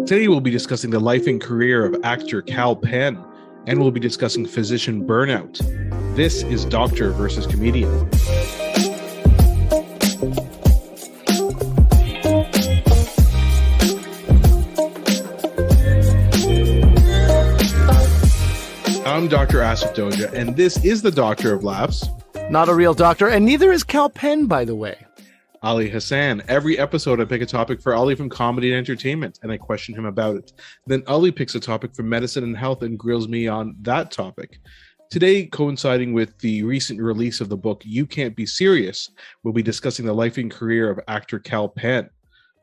Today we'll be discussing the life and career of actor Kal Penn, and we'll be discussing Physician Burnout. This is Doctor versus Comedian. I'm Dr. Asif Doja, and this is the Doctor of Laughs. Not a real doctor, and neither is Kal Penn, by the way. Ali Hassan. Every episode I pick a topic for Ali from comedy and entertainment, and I question him about it. Then Ali picks a topic from medicine and health and grills me on that topic. Today, coinciding with the recent release of the book You Can't Be Serious, we'll be discussing the life and career of actor Kal Penn.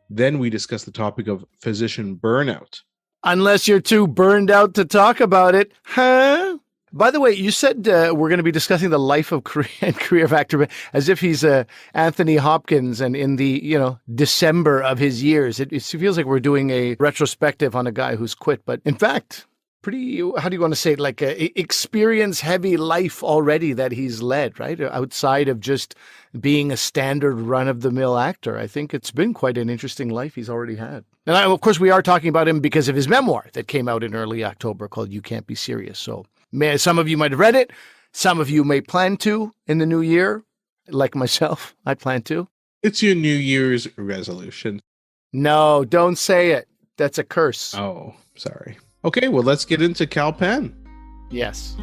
Then we discuss the topic of physician burnout. Unless you're too burned out to talk about it, huh? By the way, you said we're going to be discussing the life of career of actor, as if he's Anthony Hopkins and in the December of his years. It feels like we're doing a retrospective on a guy who's quit. But in fact, pretty, how do you want to say it, like a experience-heavy life already that he's led, right? Outside of just being a standard run-of-the-mill actor. I think it's been quite an interesting life he's already had. And of course, we are talking about him because of his memoir that came out in early October called You Can't Be Serious. So some of you might have read it. Some of you may plan to in the new year. Like myself, I plan to. It's your New Year's resolution. No, don't say it. That's a curse. Oh, sorry. Okay, well, let's get into Kal Penn. Yes.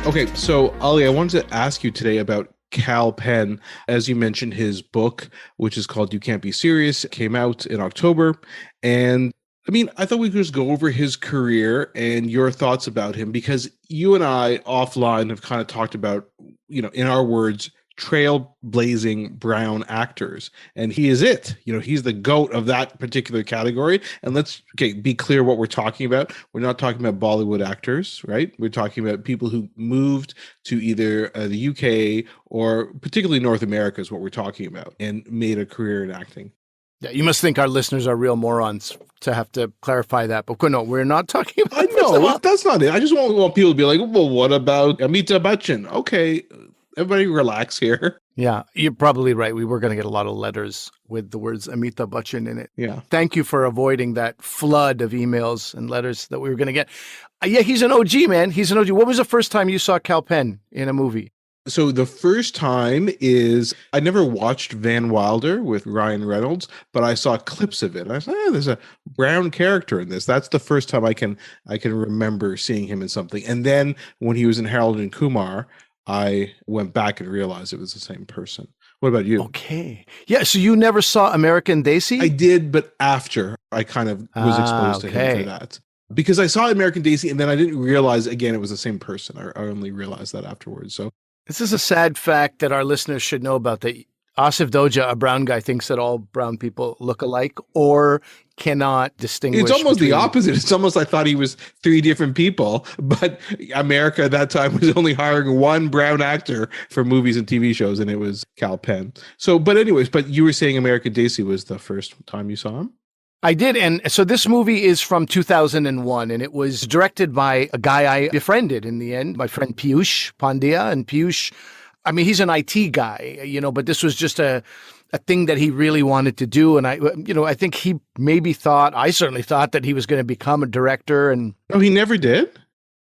Okay, so Ali, I wanted to ask you today about Kal Penn. As you mentioned, his book, which is called You Can't Be Serious, came out in October. And I thought we could just go over his career and your thoughts about him, because you and I offline have kind of talked about, in our words, trailblazing brown actors. And he is it. He's the GOAT of that particular category. And let's be clear what we're talking about. We're not talking about Bollywood actors, right? We're talking about people who moved to either the UK or particularly North America is what we're talking about, and made a career in acting. Yeah, you must think our listeners are real morons to have to clarify that. But no, we're not talking about that. No, that's not it. I just want people to be like, well, what about Amitabh Bachchan? Okay, everybody relax here. Yeah, you're probably right. We were going to get a lot of letters with the words Amitabh Bachchan in it. Yeah. Thank you for avoiding that flood of emails and letters that we were going to get. Yeah, he's an OG, man. He's an OG. What was the first time you saw Kal Penn in a movie? So the first time is, I never watched Van Wilder with Ryan Reynolds, but I saw clips of it. And I said, there's a brown character in this. That's the first time I can remember seeing him in something. And then when he was in Harold and Kumar, I went back and realized it was the same person. What about you? Okay. Yeah, so you never saw American Desi? I did, but after I kind of was exposed to him for that. Because I saw American Desi and then I didn't realize, again, it was the same person. I only realized that afterwards. So this is a sad fact that our listeners should know about, that Asif Doja, a brown guy, thinks that all brown people look alike or cannot distinguish. It's almost the opposite. It's almost I thought he was three different people, but America at that time was only hiring one brown actor for movies and TV shows, and it was Kal Penn. So, but you were saying American Desi was the first time you saw him? I did. And so this movie is from 2001, and it was directed by a guy I befriended in the end, my friend Piyush Pandya. And Piyush, he's an IT guy, but this was just a thing that he really wanted to do. And I think he I certainly thought that he was going to become a director. And no, he never did.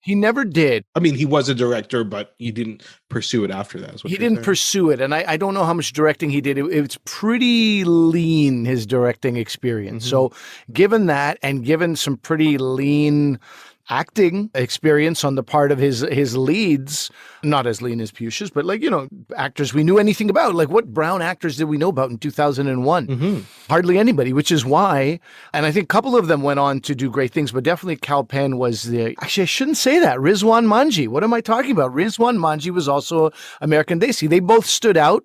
He never did. He was a director, but he didn't pursue it after that. He didn't pursue it. And I don't know how much directing he did. It's pretty lean, his directing experience. Mm-hmm. So given that, and given some pretty lean acting experience on the part of his leads, not as lean as Piyush's, but actors we knew anything about. Like, what brown actors did we know about in 2001? Mm-hmm. Hardly anybody, which is why, and I think a couple of them went on to do great things, but definitely Kal Penn was actually, I shouldn't say that. Rizwan Manji. What am I talking about? Rizwan Manji was also American Desi. They both stood out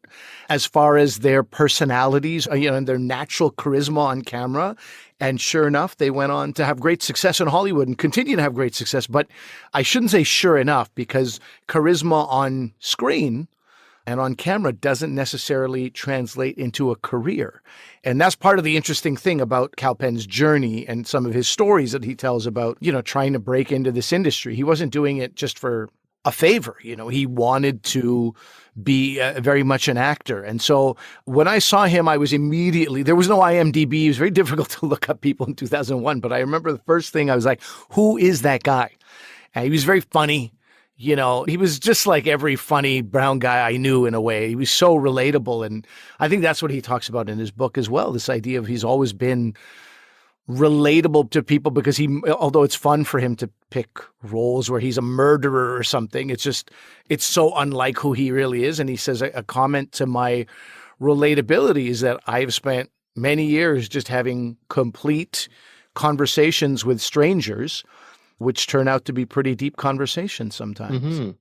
as far as their personalities, and their natural charisma on camera. And sure enough, they went on to have great success in Hollywood and continue to have great success. But I shouldn't say sure enough, because charisma on screen and on camera doesn't necessarily translate into a career. And that's part of the interesting thing about Kal Penn's journey and some of his stories that he tells about, trying to break into this industry. He wasn't doing it just for a favor. He wanted to be very much an actor. And so when I saw him, I was immediately, there was no IMDb. It was very difficult to look up people in 2001. But I remember the first thing I was like, who is that guy? And he was very funny. He was just like every funny brown guy I knew in a way. He was so relatable. And I think that's what he talks about in his book as well. This idea of he's always been relatable to people because although it's fun for him to pick roles where he's a murderer or something, it's so unlike who he really is. And he says a comment to my relatability is that I've spent many years just having complete conversations with strangers, which turn out to be pretty deep conversations sometimes,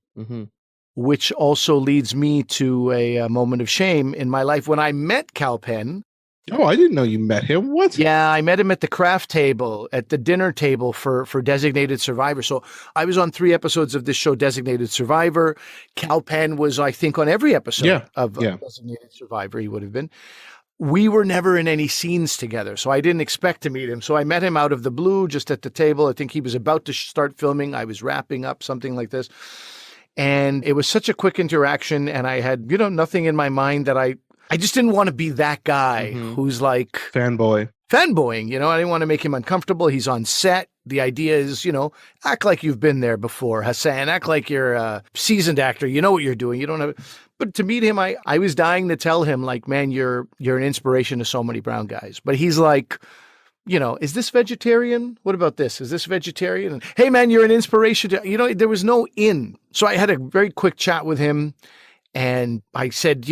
which also leads me to a moment of shame in my life when I met Kal Penn. Oh, I didn't know you met him. What? Yeah, I met him at the craft table, at the dinner table for Designated Survivor. So I was on 3 episodes of this show, Designated Survivor. Kal Penn was, I think, on every episode of Designated Survivor, he would have been. We were never in any scenes together, so I didn't expect to meet him. So I met him out of the blue, just at the table. I think he was about to start filming. I was wrapping up, something like this. And it was such a quick interaction, and I had, nothing in my mind that I just didn't want to be that guy who's like fanboying. I didn't want to make him uncomfortable. He's on set. The idea is, act like you've been there before, Hassan. Act like you're a seasoned actor. You know what you're doing. You don't have. But to meet him, I was dying to tell him, like, man, you're an inspiration to so many brown guys. But he's like, is this vegetarian? What about this? Is this vegetarian? And, hey, man, you're an inspiration to, there was no in. So I had a very quick chat with him. And I said,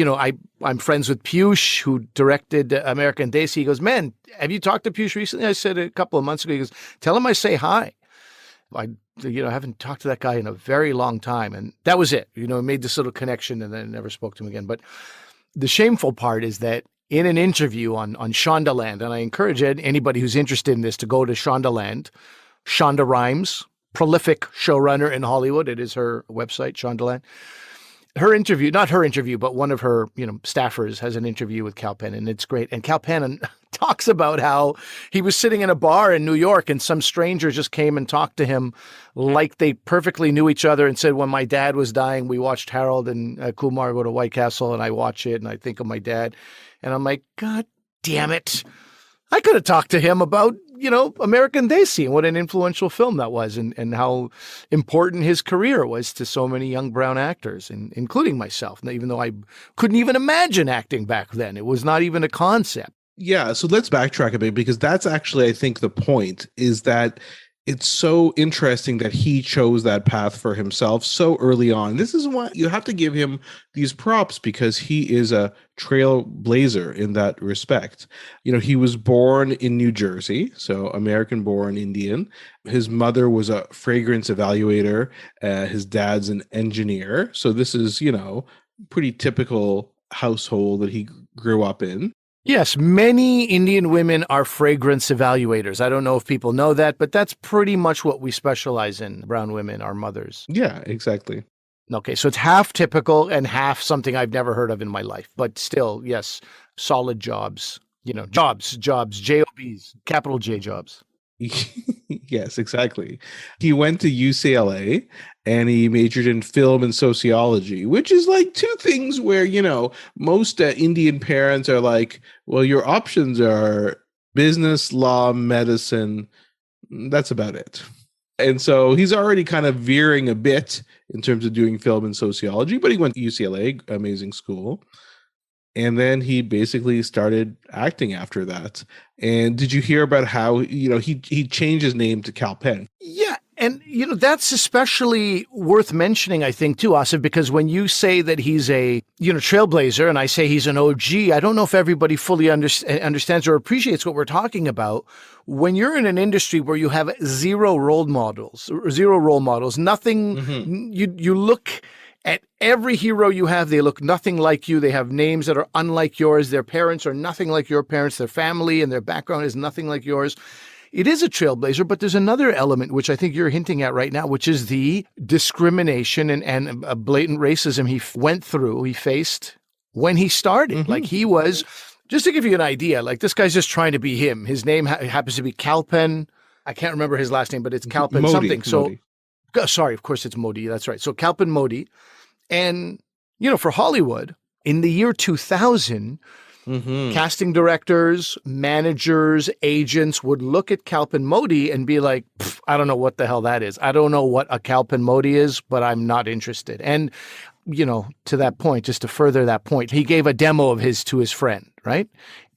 I'm friends with Piyush, who directed American Desi. He goes, man, have you talked to Piyush recently? I said a couple of months ago. He goes, tell him I say hi. I haven't talked to that guy in a very long time. And that was it. Made this little connection and then never spoke to him again. But the shameful part is that in an interview on Shondaland, and I encourage anybody who's interested in this to go to Shondaland, Shonda Rhimes, prolific showrunner in Hollywood. It is her website, Shondaland. Her interview, not her interview, but one of her, staffers has an interview with Kal Penn, and it's great. And Kal Penn talks about how he was sitting in a bar in New York and some stranger just came and talked to him like they perfectly knew each other and said, when my dad was dying, we watched Harold and Kumar Go to White Castle, and I watch it and I think of my dad. And I'm like, God damn it. I could have talked to him about, American Desi and what an influential film that was and how important his career was to so many young brown actors, including myself, even though I couldn't even imagine acting back then. It was not even a concept. Yeah, so let's backtrack a bit because that's actually, I think, the point is that it's so interesting that he chose that path for himself so early on. This is why you have to give him these props because he is a trailblazer in that respect. He was born in New Jersey, so American-born Indian. His mother was a fragrance evaluator. His dad's an engineer. So this is, pretty typical household that he grew up in. Yes, many Indian women are fragrance evaluators. I don't know if people know that, but that's pretty much what we specialize in, brown women, our mothers. Yeah, exactly. Okay, so it's half typical and half something I've never heard of in my life. But still, yes, solid jobs, jobs, J-O-Bs, capital J jobs. Yes, exactly. He went to UCLA and he majored in film and sociology, which is like two things where, most Indian parents are like, well, your options are business, law, medicine. That's about it. And so he's already kind of veering a bit in terms of doing film and sociology, but he went to UCLA, amazing school. And then he basically started acting after that. And did you hear about how, he changed his name to Kal Penn? Yeah. And, that's especially worth mentioning, I think, too, Asif, because when you say that he's a, trailblazer and I say he's an OG, I don't know if everybody fully understands or appreciates what we're talking about. When you're in an industry where you have zero role models, nothing, you look at every hero you have, they look nothing like you. They have names that are unlike yours. Their parents are nothing like your parents. Their family and their background is nothing like yours. it is a trailblazer, but there's another element, which I think you're hinting at right now, which is the discrimination and blatant racism he went through, he faced when he started. Like he was, just to give you an idea, like this guy's just trying to be him. His name happens to be Kal Penn. I can't remember his last name, but it's Kal Penn something. So, sorry, of course it's Modi. That's right. So Kal Penn Modi. And, for Hollywood, in the year 2000, casting directors, managers, agents would look at Kal Penn Modi and be like, I don't know what the hell that is. I don't know what a Kal Penn Modi is, but I'm not interested. And, to that point, just to further that point, he gave a demo of his to his friend, right?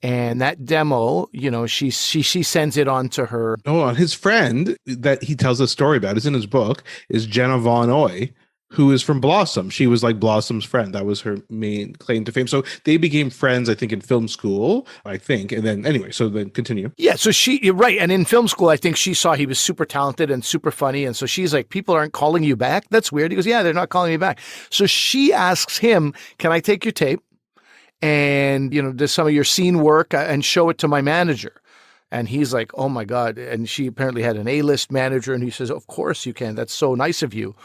And that demo, she sends it on to her. No, on his friend that he tells a story about, is in his book, is Jenna Von Oy, who is from Blossom. She was like Blossom's friend. That was her main claim to fame. So they became friends, I think, in film school, And then anyway, so then continue. Yeah, so you're right. And in film school, I think she saw he was super talented and super funny. And so she's like, people aren't calling you back? That's weird. He goes, yeah, they're not calling me back. So she asks him, can I take your tape and, do some of your scene work and show it to my manager? And he's like, oh my God. And she apparently had an A-list manager. And he says, of course you can. That's so nice of you.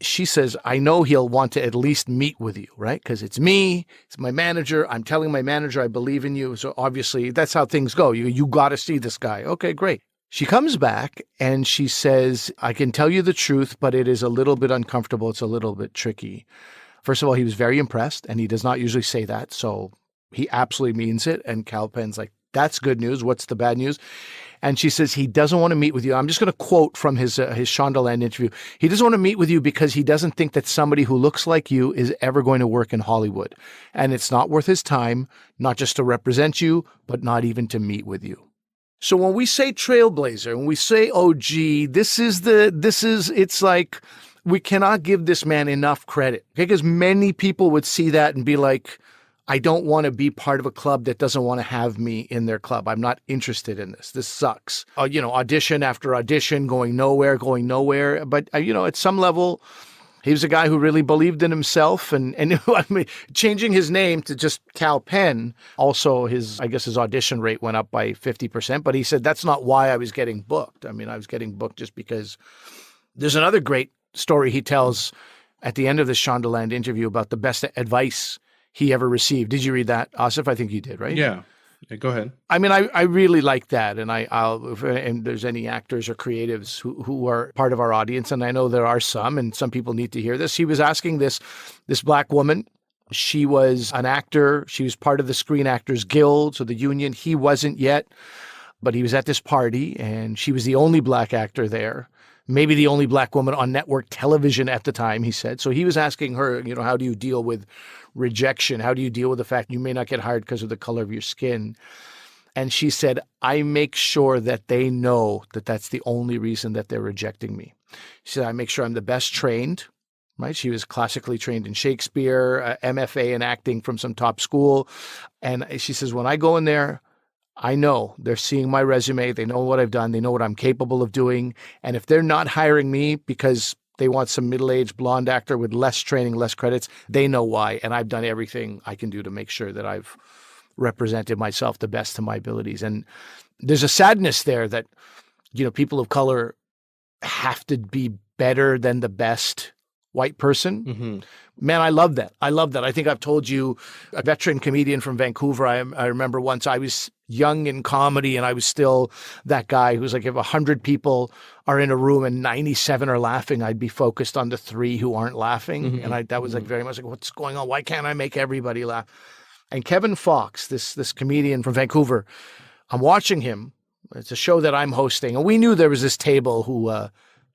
She says, I know he'll want to at least meet with you, right? Because it's me, it's my manager. I'm telling my manager I believe in you. So obviously that's how things go. You got to see this guy. Okay, great. She comes back and she says, I can tell you the truth, but it is a little bit uncomfortable. It's a little bit tricky. First of all, he was very impressed, and he does not usually say that. So he absolutely means it. And Kal Penn's like, that's good news. What's the bad news? And she says, he doesn't want to meet with you. I'm just going to quote from his Shondaland interview. He doesn't want to meet with you because he doesn't think that somebody who looks like you is ever going to work in Hollywood. And it's not worth his time, not just to represent you, but not even to meet with you. So when we say trailblazer, when we say OG, it's like, we cannot give this man enough credit. Okay? Because many people would see that and be like, I don't want to be part of a club that doesn't want to have me in their club. I'm not interested in this. This sucks. Audition after audition, going nowhere. But, at some level, he was a guy who really believed in himself. And I mean, changing his name to just Kal Penn, also his audition rate went up by 50%. But he said, that's not why I was getting booked. I mean, I was getting booked just because. There's another great story he tells at the end of this Shondaland interview about the best advice he ever received. Did you read that, Asif? I think you did, right? Yeah, go ahead. I mean, I really like that. And if there's any actors or creatives who are part of our audience, and I know there are some, and some people need to hear this. He was asking this Black woman. She was an actor. She was part of the Screen Actors Guild, so the union. He wasn't yet, but he was at this party, and she was the only Black actor there. Maybe the only Black woman on network television at the time, he said. So he was asking her, how do you deal with rejection? How do you deal with the fact you may not get hired because of the color of your skin? And she said, I make sure that they know that that's the only reason that they're rejecting me. She said, I make sure I'm the best trained, right? She was classically trained in Shakespeare, MFA in acting from some top school. And she says, when I go in there, I know they're seeing my resume. They know what I've done. They know what I'm capable of doing. And if they're not hiring me because they want some middle-aged blonde actor with less training, less credits, they know why. And I've done everything I can do to make sure that I've represented myself the best to my abilities. And there's a sadness there that, people of color have to be better than the best white person. Mm-hmm. Man, I love that. I think I've told you, a veteran comedian from Vancouver, I remember once I was young in comedy and I was still that guy who's like, if 100 people are in a room and 97 are laughing, I'd be focused on the 3 who aren't laughing. Mm-hmm. And that was like very much like, what's going on? Why can't I make everybody laugh? And Kevin Fox, this comedian from Vancouver, I'm watching him. It's a show that I'm hosting. And we knew there was this table who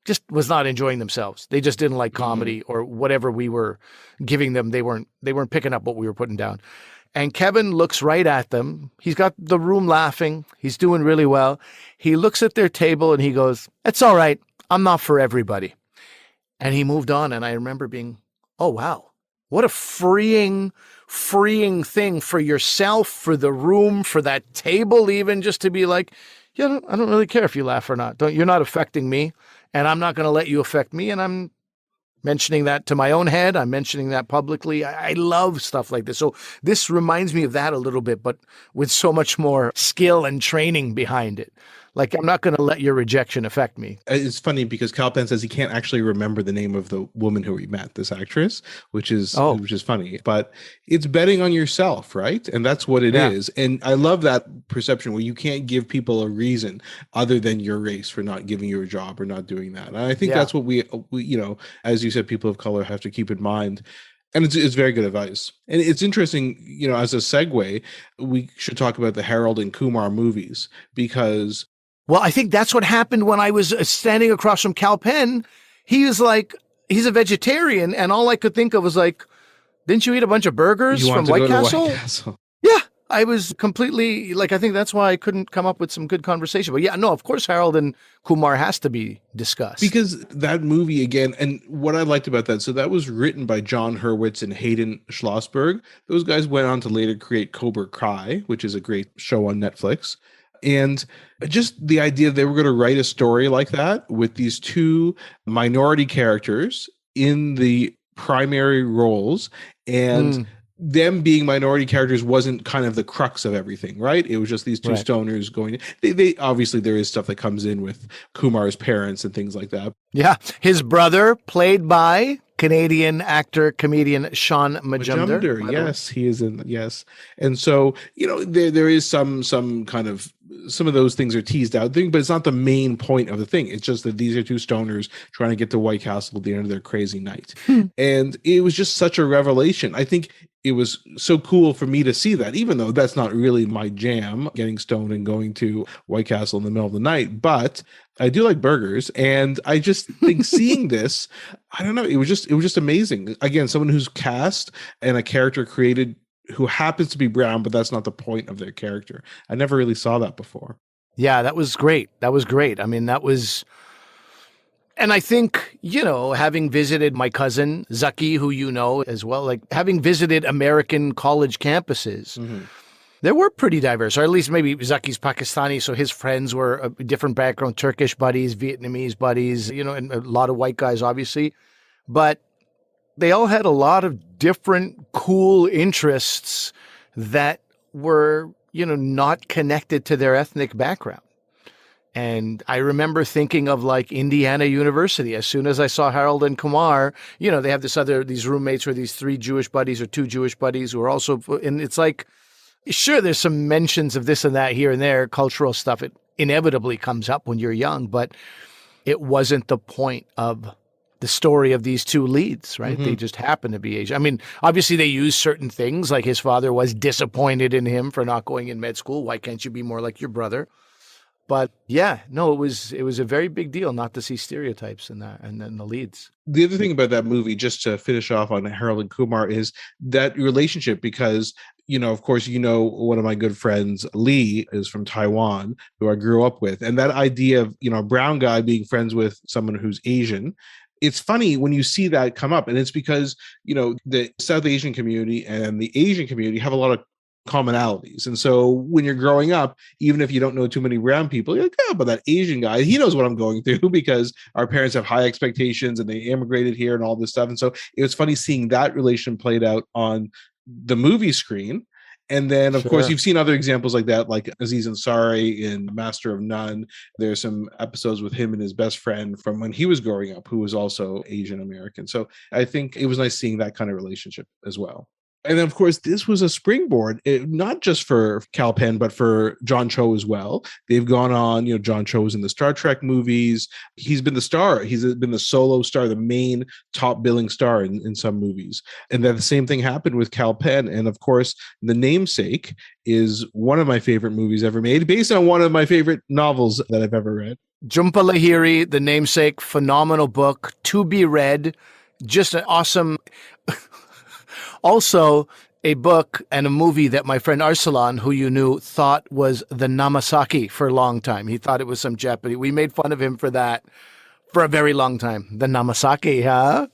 just was not enjoying themselves. They just didn't like comedy or whatever we were giving them. They weren't picking up what we were putting down. And Kevin looks right at them. He's got the room laughing. He's doing really well. He looks at their table and he goes, it's all right. I'm not for everybody. And he moved on. And I remember being, oh, wow, what a freeing thing for yourself, for the room, for that table, even just to be like, I don't really care if you laugh or not. You're not affecting me. And I'm not going to let you affect me. And I'm mentioning that to my own head. I'm mentioning that publicly. I love stuff like this. So this reminds me of that a little bit, but with so much more skill and training behind it. Like, I'm not going to let your rejection affect me. It's funny because Kal Penn says he can't actually remember the name of the woman who he met, this actress, which is Oh, funny. But it's betting on yourself, right? And that's what it yeah. is. And I love that perception where you can't give people a reason other than your race for not giving you a job or not doing that. And I think Yeah. that's what we as you said, people of color have to keep in mind. And it's very good advice. And it's interesting, as a segue, we should talk about the Harold and Kumar movies because Well, I think that's what happened when I was standing across from Kal Penn. He was like, he's a vegetarian. And all I could think of was like, didn't you eat a bunch of burgers you from want to White go to Castle? White Castle. Yeah. I was completely like, I think that's why I couldn't come up with some good conversation. But yeah, no, of course, Harold and Kumar has to be discussed. Because that movie again, and what I liked about that, so that was written by John Hurwitz and Hayden Schlossberg. Those guys went on to later create Cobra Kai, which is a great show on Netflix. And just the idea they were going to write a story like that with these two minority characters in the primary roles, and them being minority characters wasn't kind of the crux of everything, right? It was just these two Right. stoners going. They obviously there is stuff that comes in with Kumar's parents and things like that. Yeah. His brother, played by Canadian actor, comedian Sean Majumder. Yes, he is in. Yes, and so there is some kind of some of those things are teased out thing, but it's not the main point of the thing. It's just that these are two stoners trying to get to White Castle at the end of their crazy night, and it was just such a revelation. I think it was so cool for me to see that, even though that's not really my jam, getting stoned and going to White Castle in the middle of the night. But I do like burgers, and I just think seeing this, I don't know, it was just amazing. Again, someone who's cast and a character created who happens to be brown, but that's not the point of their character. I never really saw that before. Yeah, that was great. That was great. I mean, that was. And I think, having visited my cousin, Zaki, who you know as well, like having visited American college campuses, they were pretty diverse, or at least maybe Zaki's Pakistani, so his friends were a different background, Turkish buddies, Vietnamese buddies, and a lot of white guys, obviously. But they all had a lot of different cool interests that were, not connected to their ethnic background. And I remember thinking of like Indiana University. As soon as I saw Harold and Kumar, they have these roommates where these three Jewish buddies or two Jewish buddies who are also, and it's like, sure, there's some mentions of this and that here and there, cultural stuff. It inevitably comes up when you're young, but it wasn't the point of the story of these two leads, right? They just happen to be Asian. I mean, obviously they use certain things, like his father was disappointed in him for not going in med school. Why can't you be more like your brother? But yeah, no, it was a very big deal not to see stereotypes in that, and then the leads. The other thing about that movie, just to finish off on Harold and Kumar, is that relationship because, of course, one of my good friends, Lee, is from Taiwan, who I grew up with. And that idea of, a brown guy being friends with someone who's Asian, it's funny when you see that come up. And it's because, the South Asian community and the Asian community have a lot of commonalities. And so when you're growing up, even if you don't know too many brown people, you're like, oh, but that Asian guy, he knows what I'm going through because our parents have high expectations and they immigrated here and all this stuff. And so it was funny seeing that relation played out on the movie screen. And then, of course, you've seen other examples like that, like Aziz Ansari in Master of None. There's some episodes with him and his best friend from when he was growing up, who was also Asian American. So I think it was nice seeing that kind of relationship as well. And then, of course, this was a springboard, not just for Kal Penn, but for John Cho as well. They've gone on, John Cho was in the Star Trek movies. He's been the star. He's been the solo star, the main top billing star in some movies. And then the same thing happened with Kal Penn. And of course, The Namesake is one of my favorite movies ever made, based on one of my favorite novels that I've ever read. Jhumpa Lahiri, The Namesake, phenomenal book, to be read. Just an awesome... Also, a book and a movie that my friend Arsalan, who you knew, thought was the Namesake for a long time. He thought it was some Japanese. We made fun of him for that for a very long time. The Namesake, huh?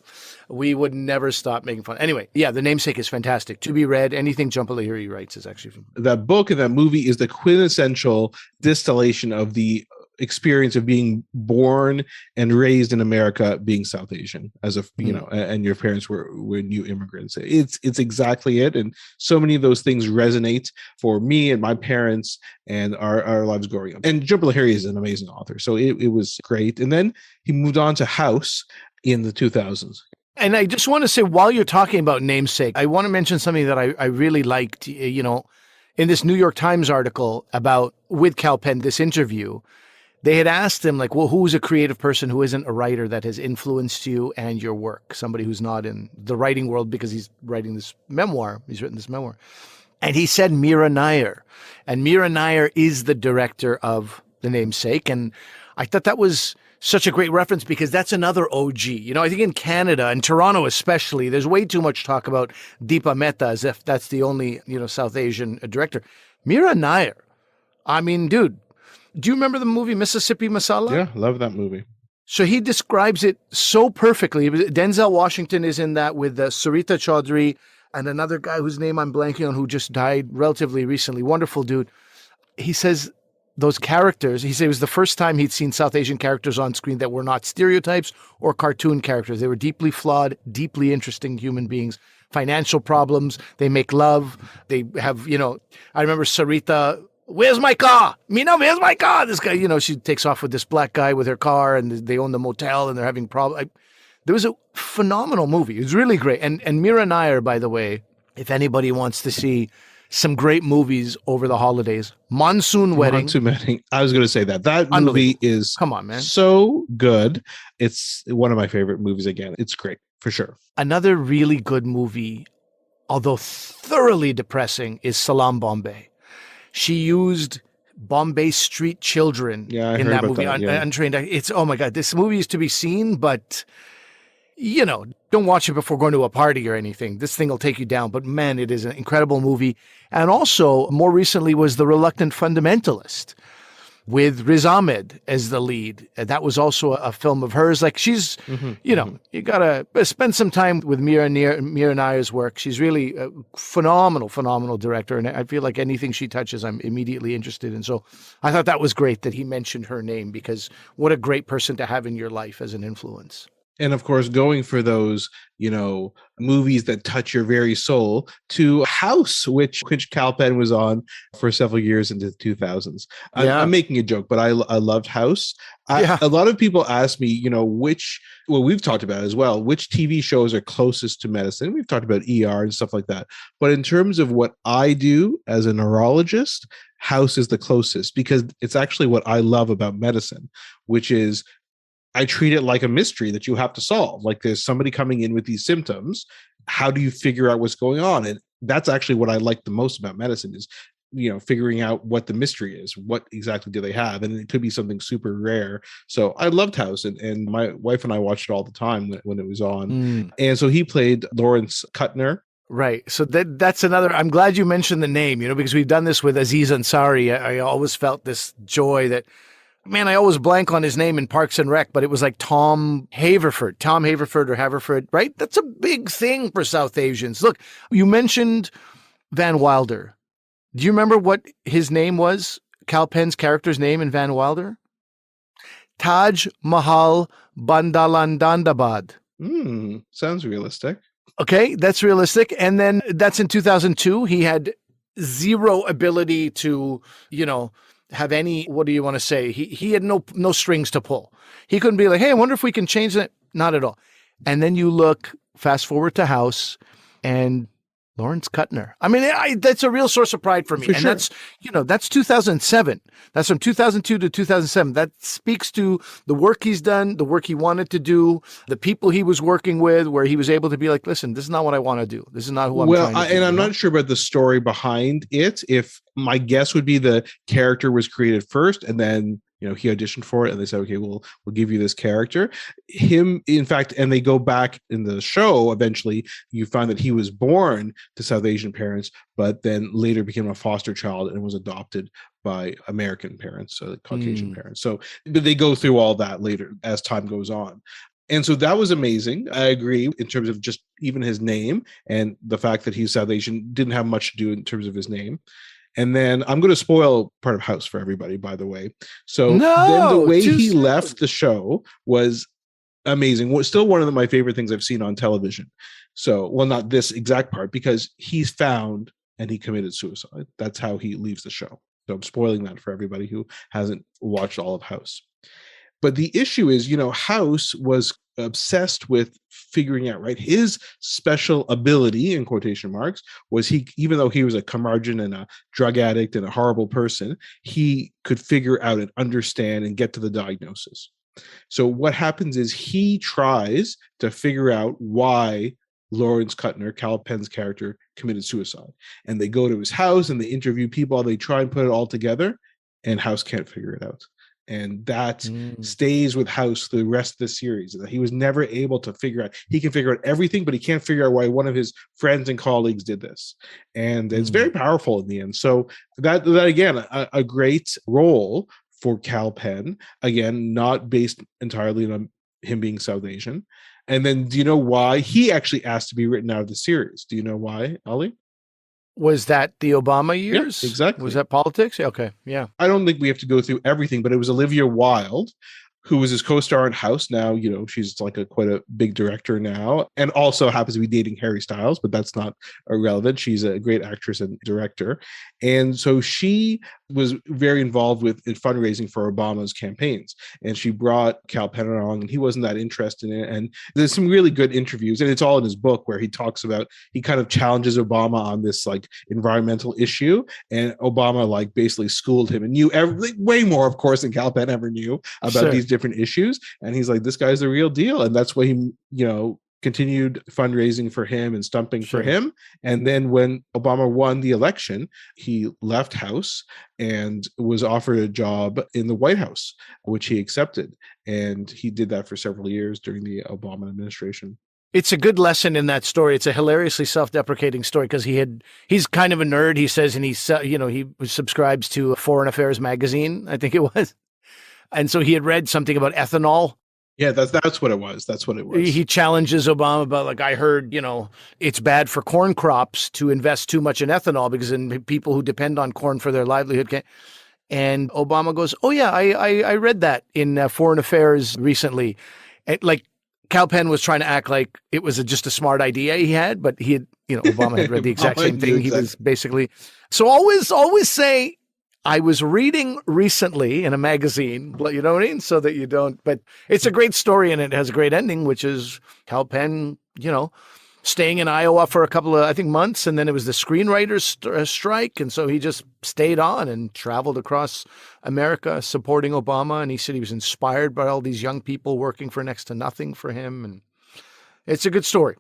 We would never stop making fun. Anyway, yeah, The Namesake is fantastic. To be read, anything Jhumpa Lahiri writes is actually... That book and that movie is the quintessential distillation of the experience of being born and raised in America, being South Asian, as a and your parents were new immigrants. It's exactly it, and so many of those things resonate for me and my parents and our lives growing up. And Jhumpa Lahiri is an amazing author, so it was great. And then he moved on to House in the 2000s. And I just want to say, while you're talking about Namesake, I want to mention something that I really liked. In this New York Times article with Kal Penn, this interview, they had asked him, like, well, who's a creative person who isn't a writer that has influenced you and your work? Somebody who's not in the writing world, because he's writing this memoir. He's written this memoir. And he said Mira Nair. And Mira Nair is the director of The Namesake. And I thought that was such a great reference, because that's another OG. I think in Canada, and Toronto especially, there's way too much talk about Deepa Mehta as if that's the only, South Asian director. Mira Nair. I mean, dude, do you remember the movie Mississippi Masala? Yeah, love that movie. So he describes it so perfectly. Denzel Washington is in that with Sarita Chaudhary and another guy whose name I'm blanking on, who just died relatively recently. Wonderful dude. He says those characters, he said it was the first time he'd seen South Asian characters on screen that were not stereotypes or cartoon characters. They were deeply flawed, deeply interesting human beings, financial problems. They make love. They have, I remember Sarita, where's my car? Meena, where's my car? This guy, she takes off with this black guy with her car, and they own the motel and they're having problems. There was a phenomenal movie. It was really great. And Mira Nair, by the way, if anybody wants to see some great movies over the holidays, Monsoon Wedding. Monsoon Wedding. I was going to say that movie is, come on, man, so good. It's one of my favorite movies. Again, it's great for sure. Another really good movie, although thoroughly depressing, is Salaam Bombay. She used Bombay street children in that movie, untrained. It's, oh my God, this movie is to be seen, but don't watch it before going to a party or anything. This thing will take you down. But man, it is an incredible movie. And also, more recently, was The Reluctant Fundamentalist with Riz Ahmed as the lead. That was also a film of hers. Like, she's, you got to spend some time with Mira Nair's work. She's really a phenomenal director. And I feel like anything she touches, I'm immediately interested in. So I thought that was great that he mentioned her name, because what a great person to have in your life as an influence. And of course, going for those, movies that touch your very soul, to House, which Kal Penn was on for several years into the 2000s. I'm making a joke, but I loved House. A lot of people ask me, we've talked about as well, which TV shows are closest to medicine. We've talked about ER and stuff like that. But in terms of what I do as a neurologist, House is the closest, because it's actually what I love about medicine, which is I treat it like a mystery that you have to solve. Like, there's somebody coming in with these symptoms. How do you figure out what's going on? And that's actually what I like the most about medicine, is, figuring out what the mystery is. What exactly do they have? And it could be something super rare. So I loved House, and my wife and I watched it all the time when it was on. And so he played Lawrence Kuttner. Right. So that's another, I'm glad you mentioned the name, because we've done this with Aziz Ansari. I always felt this joy that, man, I always blank on his name in Parks and Rec, but it was like Tom Haverford or Haverford, right? That's a big thing for South Asians. Look, you mentioned Van Wilder. Do you remember what his name was? Kal Penn's character's name in Van Wilder? Taj Mahal Bandalandandabad. Sounds realistic. Okay, that's realistic. And then that's in 2002. He had zero ability to, have any, what do you want to say? He had no strings to pull. He couldn't be like, hey, I wonder if we can change that. Not at all. And then you fast forward to House, and Lawrence Kuttner. I mean, that's a real source of pride for me. That's 2007. That's from 2002 to 2007. That speaks to the work he's done, the work he wanted to do, the people he was working with, where he was able to be like, listen, this is not what I want to do. This is not who I'm trying to do. And I'm not sure about the story behind it. If my guess would be the character was created first, and then he auditioned for it, and they said, okay, we'll give you this character. Him, in fact, and they go back in the show, eventually you find that he was born to South Asian parents, but then later became a foster child and was adopted by American parents, so Caucasian parents. So but they go through all that later as time goes on. And so that was amazing. I agree in terms of just even his name, and the fact that he's South Asian didn't have much to do in terms of his name. And then I'm going to spoil part of House for everybody, by the way. So then the No, way too he soon. left the show was amazing. Still one of my favorite things I've seen on television. So, well, not this exact part, because he's found and he committed suicide. That's how he leaves the show. So I'm spoiling that for everybody who hasn't watched all of House. But the issue is, House was obsessed with figuring out, right? His special ability, in quotation marks, was even though he was a curmudgeon and a drug addict and a horrible person, he could figure out and understand and get to the diagnosis. So what happens is he tries to figure out why Lawrence Kuttner, Kal Penn's character, committed suicide. And they go to his house and they interview people. They try and put it all together, and House can't figure it out. And that stays with House the rest of the series. That he was never able to figure out. He can figure out everything, but he can't figure out why one of his friends and colleagues did this. And it's very powerful in the end. So that again, a great role for Kal Penn. Again, not based entirely on him being South Asian. And then, do you know why he actually asked to be written out of the series? Do you know why, Ali? Was that the Obama years? Yeah, exactly. Was that politics? Okay, yeah. I don't think we have to go through everything, but it was Olivia Wilde, who was his co-star in House. Now, she's like quite a big director now, and also happens to be dating Harry Styles, but that's not irrelevant. She's a great actress and director. And so she was very involved with fundraising for Obama's campaigns. And she brought Kal Penn along, and he wasn't that interested in it. And there's some really good interviews, and it's all in his book, where he talks about, he kind of challenges Obama on this like environmental issue. And Obama like basically schooled him and knew way more, of course, than Kal Penn ever knew about these different issues. And he's like, this guy's the real deal. And that's why he, continued fundraising for him and stumping for him. And then when Obama won the election, he left House and was offered a job in the White House, which he accepted. And he did that for several years during the Obama administration. It's a good lesson in that story. It's a hilariously self-deprecating story because he's kind of a nerd, he says, and he subscribes to Foreign Affairs magazine, I think it was. And so he had read something about ethanol. Yeah, that's what it was. That's what it was. He challenges Obama about, like, I heard, it's bad for corn crops to invest too much in ethanol because then people who depend on corn for their livelihood can't. And Obama goes, oh, yeah, I read that in Foreign Affairs recently. Like, Kal Penn was trying to act like it was just a smart idea he had, but he had, Obama had read the exact same thing. He was basically, so always say, I was reading recently in a magazine, you know what I mean? So that you don't, but it's a great story and it has a great ending, which is Kal Penn, staying in Iowa for a couple of, I think, months. And then it was the screenwriters strike. And so he just stayed on and traveled across America supporting Obama. And he said he was inspired by all these young people working for next to nothing for him. And it's a good story.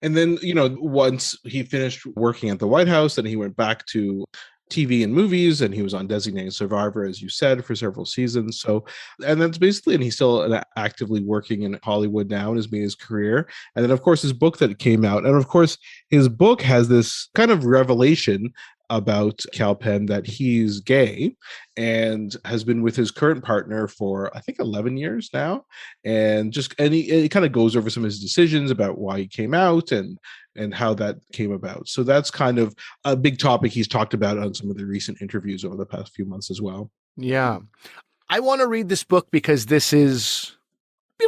And then, once he finished working at the White House, then he went back to TV and movies, and he was on Designated Survivor, as you said, for several seasons. So, and that's basically, and he's still actively working in Hollywood now and has made his career. And then, of course, his book that came out, and of course, his book has this kind of revelation about Kal Penn that he's gay and has been with his current partner for, I think, 11 years now. And it kind of goes over some of his decisions about why he came out and how that came about. So that's kind of a big topic he's talked about on some of the recent interviews over the past few months as well. Yeah. I want to read this book because this is,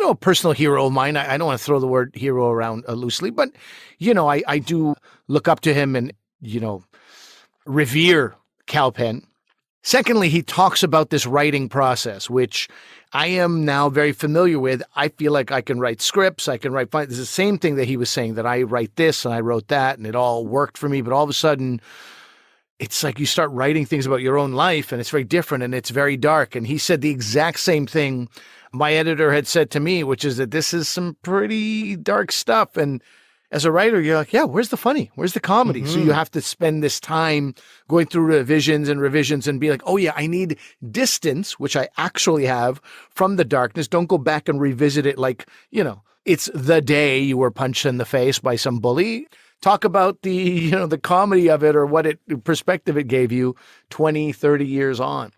a personal hero of mine. I don't want to throw the word hero around loosely, but, I do look up to him and, revere Kal Penn. Secondly, he talks about this writing process, which I am now very familiar with. I feel like I can write scripts. I can write. It's the same thing that he was saying, that I write this and I wrote that and it all worked for me. But all of a sudden, it's like you start writing things about your own life and it's very different and it's very dark. And he said the exact same thing my editor had said to me, which is that this is some pretty dark stuff. And as a writer, you're like, yeah, where's the funny? Where's the comedy? Mm-hmm. So you have to spend this time going through revisions and be like, oh yeah, I need distance, which I actually have from the darkness. Don't go back and revisit it like, it's the day you were punched in the face by some bully. Talk about the, the comedy of it or perspective it gave you 20, 30 years on.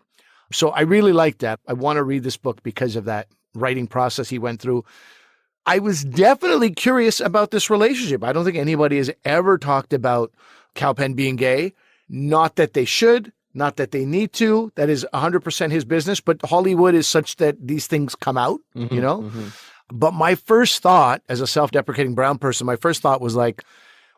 So I really like that. I want to read this book because of that writing process he went through. I was definitely curious about this relationship. I don't think anybody has ever talked about Kal Penn being gay. Not that they should, not that they need to. That is 100% his business. But Hollywood is such that these things come out, you know? But my first thought, as a self-deprecating brown person, my first thought was like,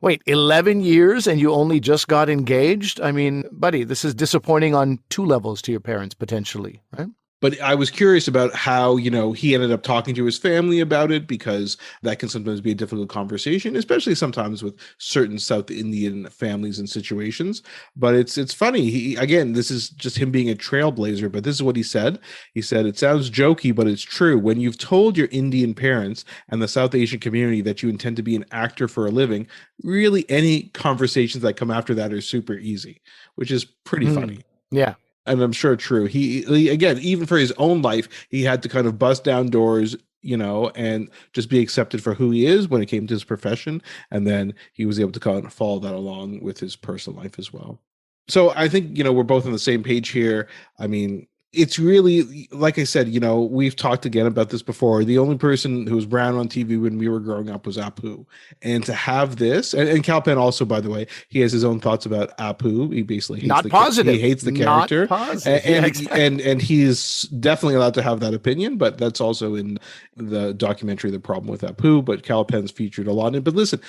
wait, 11 years and you only just got engaged? I mean, buddy, this is disappointing on 2 levels to your parents, potentially, right? But I was curious about how, he ended up talking to his family about it, because that can sometimes be a difficult conversation, especially sometimes with certain South Indian families and situations. But it's funny. Again, this is just him being a trailblazer, but this is what he said. He said, "It sounds jokey, but it's true. When you've told your Indian parents and the South Asian community that you intend to be an actor for a living, really any conversations that come after that are super easy," which is pretty funny. Yeah. And I'm sure true. He again, even for his own life, he had to kind of bust down doors, and just be accepted for who he is when it came to his profession. And then he was able to kind of follow that along with his personal life as well. So I think, we're both on the same page here. I mean, it's really, like I said, we've talked again about this before. The only person who was brown on TV when we were growing up was Apu. And to have this, and Kal Penn also, by the way, he has his own thoughts about Apu. He basically hates he hates the character. Not positive. And he's definitely allowed to have that opinion, but that's also in the documentary, The Problem with Apu. But Kal Penn's featured a lot in it. But listen,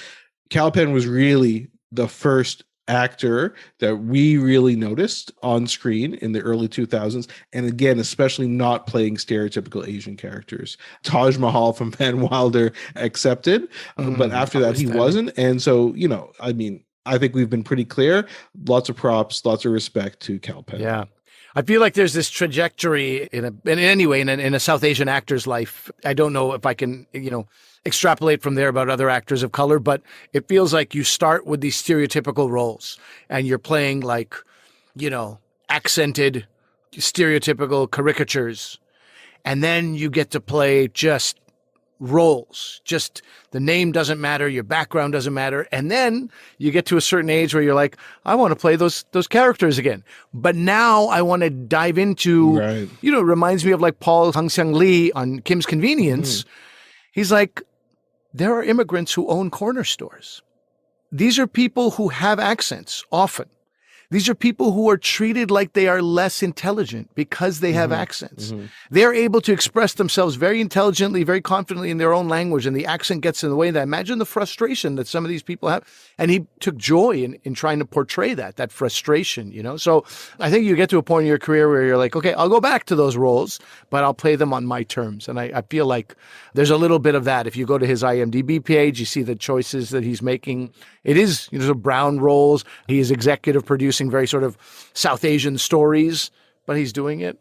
Kal Penn was really the first actor that we really noticed on screen in the early 2000s, and again, especially not playing stereotypical Asian characters. Taj Mahal from Van Wilder accepted, but after that he wasn't. And so, I mean, I think we've been pretty clear. Lots of props, lots of respect to Kal Penn. Yeah. I feel like there's this trajectory in a South Asian actor's life. I don't know if I can, extrapolate from there about other actors of color, but it feels like you start with these stereotypical roles and you're playing like, accented, stereotypical caricatures. And then you get to play just roles. Just the name doesn't matter, your background doesn't matter. And then you get to a certain age where you're like, I want to play those characters again. But now I want to dive into, it reminds me of like Paul Hung-Seung Lee on Kim's Convenience. He's like, there are immigrants who own corner stores. These are people who have accents often. These are people who are treated like they are less intelligent because they have accents. They're able to express themselves very intelligently, very confidently in their own language, and the accent gets in the way of that. Imagine the frustration that some of these people have. And he took joy in trying to portray that frustration, So I think you get to a point in your career where you're like, okay, I'll go back to those roles, but I'll play them on my terms. And I feel like there's a little bit of that. If you go to his IMDb page, you see the choices that he's making. It is, brown roles. He is executive producing very sort of South Asian stories, but he's doing it,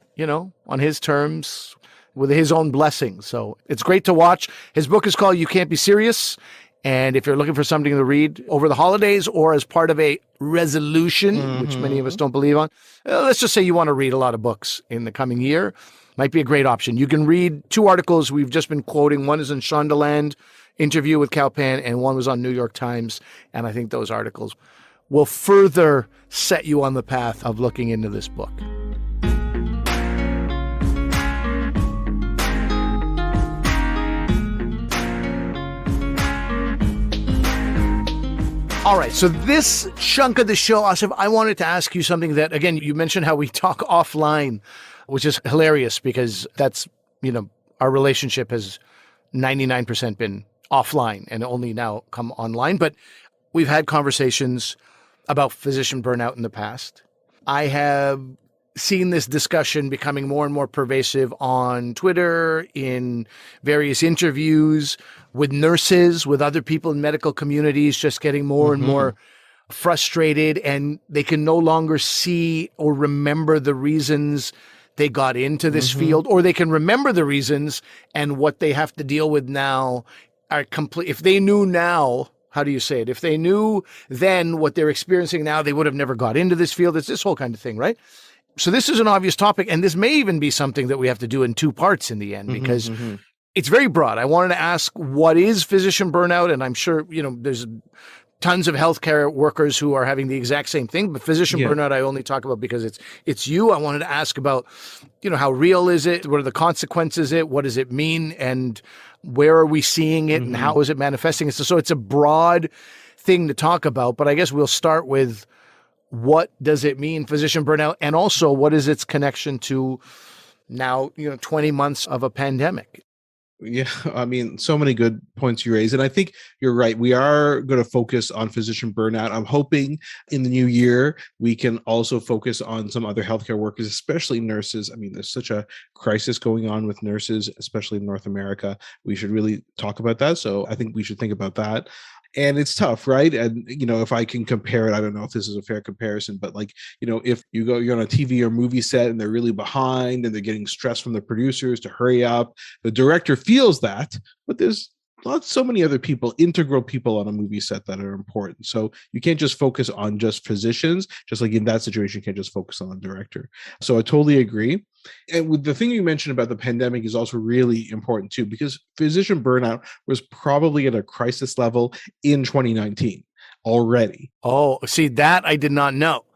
on his terms with his own blessings. So it's great to watch. His book is called You Can't Be Serious. And if you're looking for something to read over the holidays or as part of a resolution, which many of us don't believe on, let's just say you want to read a lot of books in the coming year, might be a great option. You can read 2 articles we've just been quoting. One is in Shondaland interview with Kal Penn, and one was on New York Times. And I think those articles will further set you on the path of looking into this book. All right, so this chunk of the show, Asif, I wanted to ask you something that, again, you mentioned how we talk offline, which is hilarious because that's, our relationship has 99% been offline and only now come online. But we've had conversations about physician burnout in the past. I have seen this discussion becoming more and more pervasive on Twitter, in various interviews with nurses, with other people in medical communities, just getting more and more frustrated, and they can no longer see or remember the reasons they got into this field, or they can remember the reasons and what they have to deal with now are complete. If they knew now, how do you say it? If they knew then what they're experiencing now, they would have never got into this field. It's this whole kind of thing, right? So this is an obvious topic, and this may even be something that we have to do in 2 parts in the end, because it's very broad. I wanted to ask, what is physician burnout? And I'm sure, there's tons of healthcare workers who are having the exact same thing, but physician burnout I only talk about because it's you. I wanted to ask about, how real is it? What are the consequences of it? What does it mean? And where are we seeing it? And how is it manifesting? So it's a broad thing to talk about, but I guess we'll start with, what does it mean, physician burnout? And also, what is its connection to now, 20 months of a pandemic? Yeah, I mean, so many good points you raise. And I think you're right. We are going to focus on physician burnout. I'm hoping in the new year, we can also focus on some other healthcare workers, especially nurses. I mean, there's such a crisis going on with nurses, especially in North America. We should really talk about that. So I think we should think about that. And it's tough, right? And if I can compare it, I don't know if this is a fair comparison, but like, if you're on a TV or movie set and they're really behind and they're getting stressed from the producers to hurry up, the director feels that, but there's not so many other people, integral people on a movie set that are important. So you can't just focus on just physicians, just like in that situation, you can't just focus on the director. So I totally agree. And with the thing you mentioned about the pandemic is also really important too, because physician burnout was probably at a crisis level in 2019 already. Oh, see, that I did not know.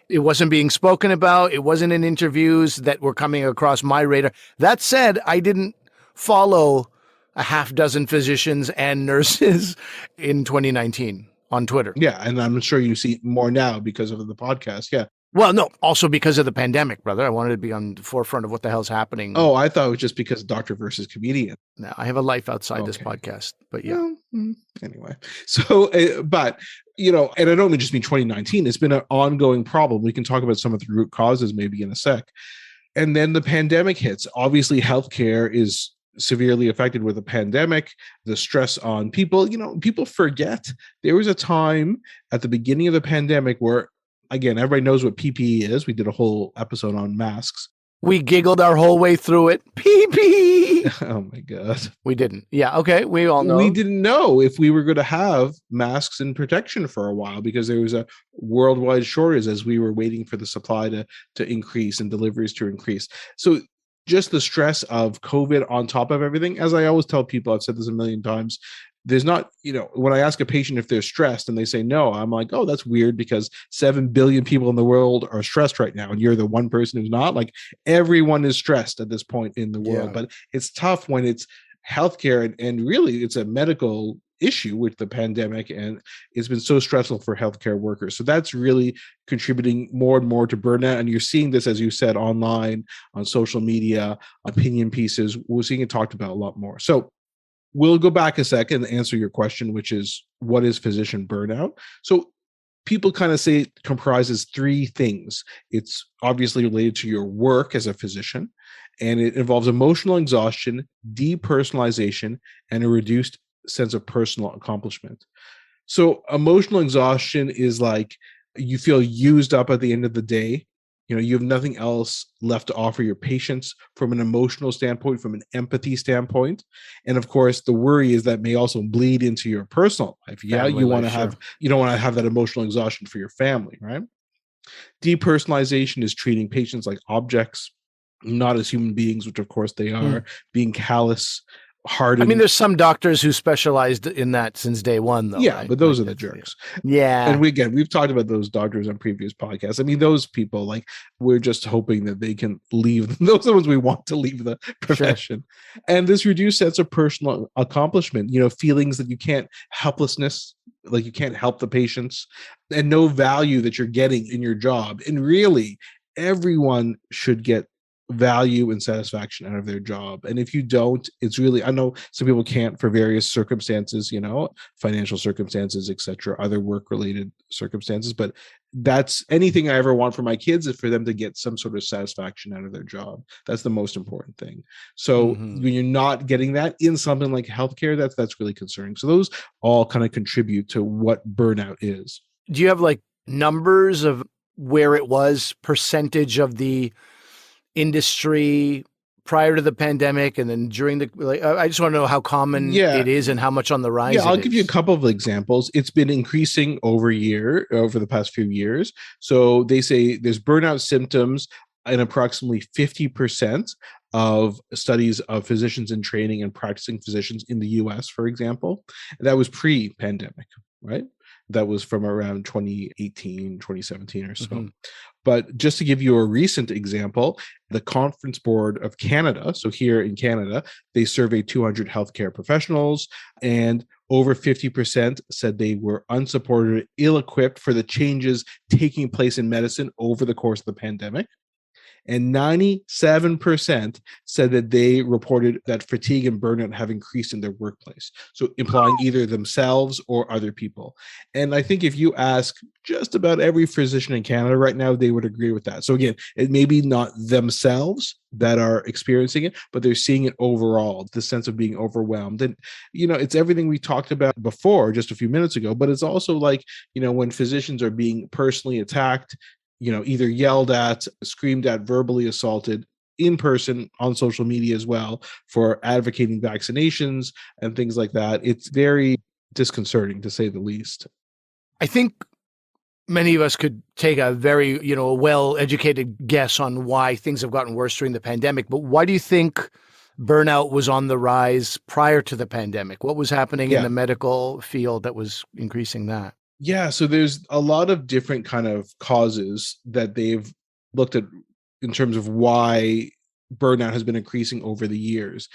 It wasn't being spoken about. It wasn't in interviews that were coming across my radar. That said, I didn't follow a half dozen physicians and nurses in 2019 on Twitter. Yeah. And I'm sure you see more now because of the podcast. Yeah. Well, no, also because of the pandemic, brother. I wanted to be on the forefront of what the hell's happening. Oh, I thought it was just because doctor versus comedian. Now, I have a life outside this podcast, but yeah. Well, anyway, so, but, and I don't just mean 2019, it's been an ongoing problem. We can talk about some of the root causes maybe in a sec. And then the pandemic hits. Obviously, healthcare is severely affected with the pandemic, the stress on people. People forget there was a time at the beginning of the pandemic where, again, everybody knows what PPE is. We did a whole episode on masks. We giggled our whole way through it. PPE. Oh my God. We didn't. Yeah. Okay. We all know. We didn't know if we were going to have masks and protection for a while because there was a worldwide shortage as we were waiting for the supply to increase and deliveries to increase. So just the stress of COVID on top of everything, as I always tell people, I've said this a million times, there's not, when I ask a patient if they're stressed and they say no, I'm like, oh, that's weird because 7 billion people in the world are stressed right now. And you're the one person who's not. Like, everyone is stressed at this point in the world. Yeah. But it's tough when it's healthcare and really it's a medical issue with the pandemic. And it's been so stressful for healthcare workers. So that's really contributing more and more to burnout. And you're seeing this, as you said, online, on social media, opinion pieces. We're seeing it talked about a lot more. So we'll go back a second and answer your question, which is, what is physician burnout? So people kind of say it comprises three things. It's obviously related to your work as a physician, and it involves emotional exhaustion, depersonalization, and a reduced sense of personal accomplishment. So emotional exhaustion is like you feel used up at the end of the day. You have nothing else left to offer your patients from an emotional standpoint, from an empathy standpoint. And of course, the worry is that may also bleed into your personal life. Yeah, you want to have, you don't want to have that emotional exhaustion for your family, right? Depersonalization is treating patients like objects, not as human beings, which of course they are, being callous, hardened. I mean, there's some doctors who specialized in that since day one, though. Yeah, right? but those are the jerks. Yeah. And we've talked about those doctors on previous podcasts. I mean, those people, like, we're just hoping that they can leave. Those are the ones we want to leave the profession. Sure. And this reduced sense of personal accomplishment, feelings that you can't, helplessness, like you can't help the patients, and no value that you're getting in your job. And really, everyone should get value and satisfaction out of their job. And if you don't, it's really, I know some people can't for various circumstances, financial circumstances, etc., other work-related circumstances, but that's anything I ever want for my kids is for them to get some sort of satisfaction out of their job. That's the most important thing. So when you're not getting that in something like healthcare, that's really concerning. So those all kind of contribute to what burnout is. Do you have like numbers of where it was, percentage of the industry prior to the pandemic and then during the, I just want to know how common it is and how much on the rise. Yeah, I'll give you a couple of examples. It's been increasing over the past few years. So they say there's burnout symptoms in approximately 50% of studies of physicians in training and practicing physicians in the US, for example. And that was pre-pandemic, right? That was from around 2018, 2017 or so. But just to give you a recent example, the Conference Board of Canada, so here in Canada, they surveyed 200 healthcare professionals, and over 50% said they were unsupported or ill-equipped for the changes taking place in medicine over the course of the pandemic. And 97% said that they reported that fatigue and burnout have increased in their workplace. So implying either themselves or other people. And I think if you ask just about every physician in Canada right now, they would agree with that. So again, it may be not themselves that are experiencing it, but they're seeing it overall, the sense of being overwhelmed. And, it's everything we talked about before just a few minutes ago, but it's also like, when physicians are being personally attacked, either yelled at, screamed at, verbally assaulted in person, on social media as well, for advocating vaccinations and things like that. It's very disconcerting, to say the least. I think many of us could take a very, well-educated guess on why things have gotten worse during the pandemic. But why do you think burnout was on the rise prior to the pandemic? What was happening in the medical field that was increasing that? Yeah, so there's a lot of different kind of causes that they've looked at in terms of why burnout has been increasing over the years.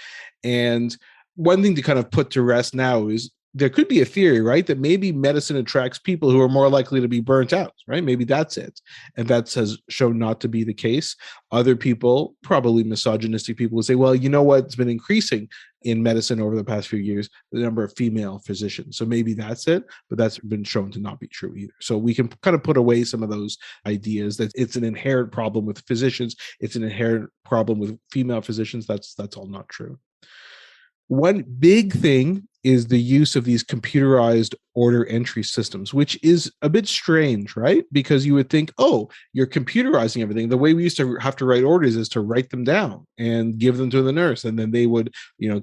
And one thing to kind of put to rest now is there could be a theory, right, that maybe medicine attracts people who are more likely to be burnt out, right? Maybe that's it. And that has shown not to be the case. Other people, probably misogynistic people, will say, well, you know what's been increasing in medicine over the past few years? The number of female physicians. So maybe that's it, but that's been shown to not be true either. So we can kind of put away some of those ideas that it's an inherent problem with physicians. It's an inherent problem with female physicians. That's all not true. One big thing is the use of these computerized order entry systems, which is a bit strange, right? Because you would think, oh, you're computerizing everything. The way we used to have to write orders is to write them down and give them to the nurse. And then they would,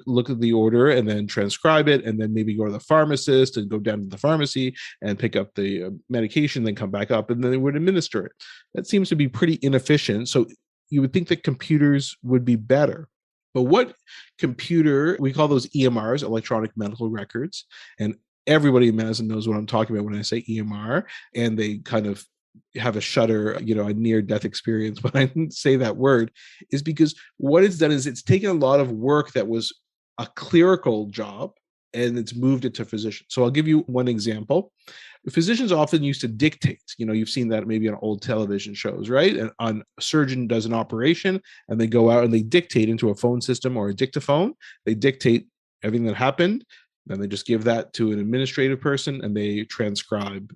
look at the order and then transcribe it, and then maybe go to the pharmacist and go down to the pharmacy and pick up the medication, then come back up, and then they would administer it. That seems to be pretty inefficient. So you would think that computers would be better. But what computer, we call those EMRs, electronic medical records, and everybody in medicine knows what I'm talking about when I say EMR, and they kind of have a shudder, a near-death experience when I say that word, is because what it's done is it's taken a lot of work that was a clerical job, and it's moved it to physicians. So I'll give you one example. Physicians often used to dictate. You've seen that maybe on old television shows, right? And a surgeon does an operation, and they go out and they dictate into a phone system or a dictaphone. They dictate everything that happened. Then they just give that to an administrative person, and they transcribe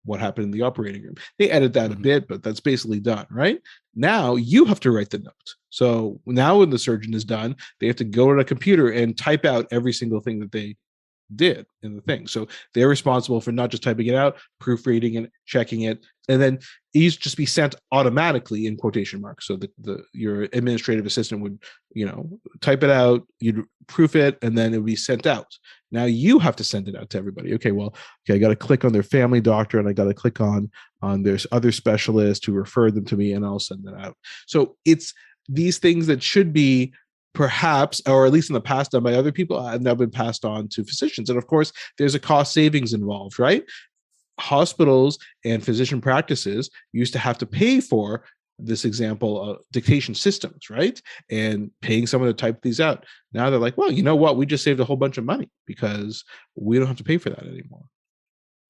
what happened in the operating room. They edit that a bit, but that's basically done, right? Now you have to write the note. So now when the surgeon is done, they have to go to a computer and type out every single thing that they did in the thing. So they're responsible for not just typing it out, proofreading it, checking it, and then these just be sent automatically in quotation marks. So your administrative assistant would, type it out, you'd proof it, and then it would be sent out. Now you have to send it out to everybody. Okay, I got to click on their family doctor, and I got to click on their other specialist who referred them to me, and I'll send it out. So it's these things that should be perhaps, or at least in the past done by other people, have now been passed on to physicians. And of course, there's a cost savings involved, right? Hospitals and physician practices used to have to pay for this example, dictation systems, right? And paying someone to type these out. Now they're like, well, you know what? We just saved a whole bunch of money because we don't have to pay for that anymore.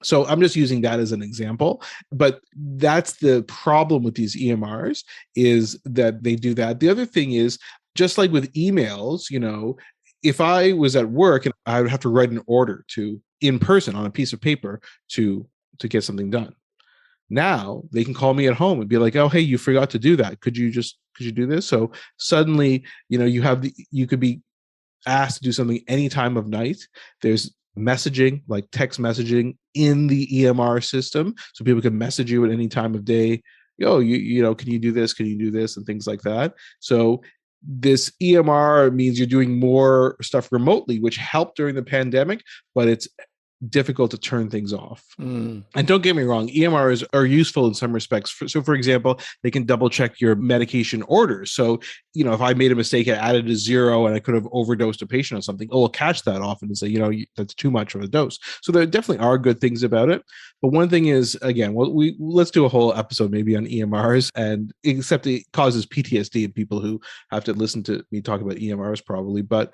So I'm just using that as an example, but that's the problem with these EMRs, is that they do that. The other thing is, just like with emails, if I was at work and I would have to write an order in person on a piece of paper to get something done. Now they can call me at home and be like, oh, hey, you forgot to do that. Could you do this? So suddenly, you could be asked to do something any time of night. There's messaging, like text messaging in the EMR system. So people can message you at any time of day. Can you do this? Can you do this? And things like that. So this EMR means you're doing more stuff remotely, which helped during the pandemic, but it's difficult to turn things off. And don't get me wrong, EMRs are useful in some respects. So for example, they can double check your medication orders. So, if I made a mistake, I added a 0 and I could have overdosed a patient on something, we'll catch that often and say, that's too much of a dose. So there definitely are good things about it. But one thing is, again, let's do a whole episode maybe on EMRs, and except it causes PTSD in people who have to listen to me talk about EMRs probably. But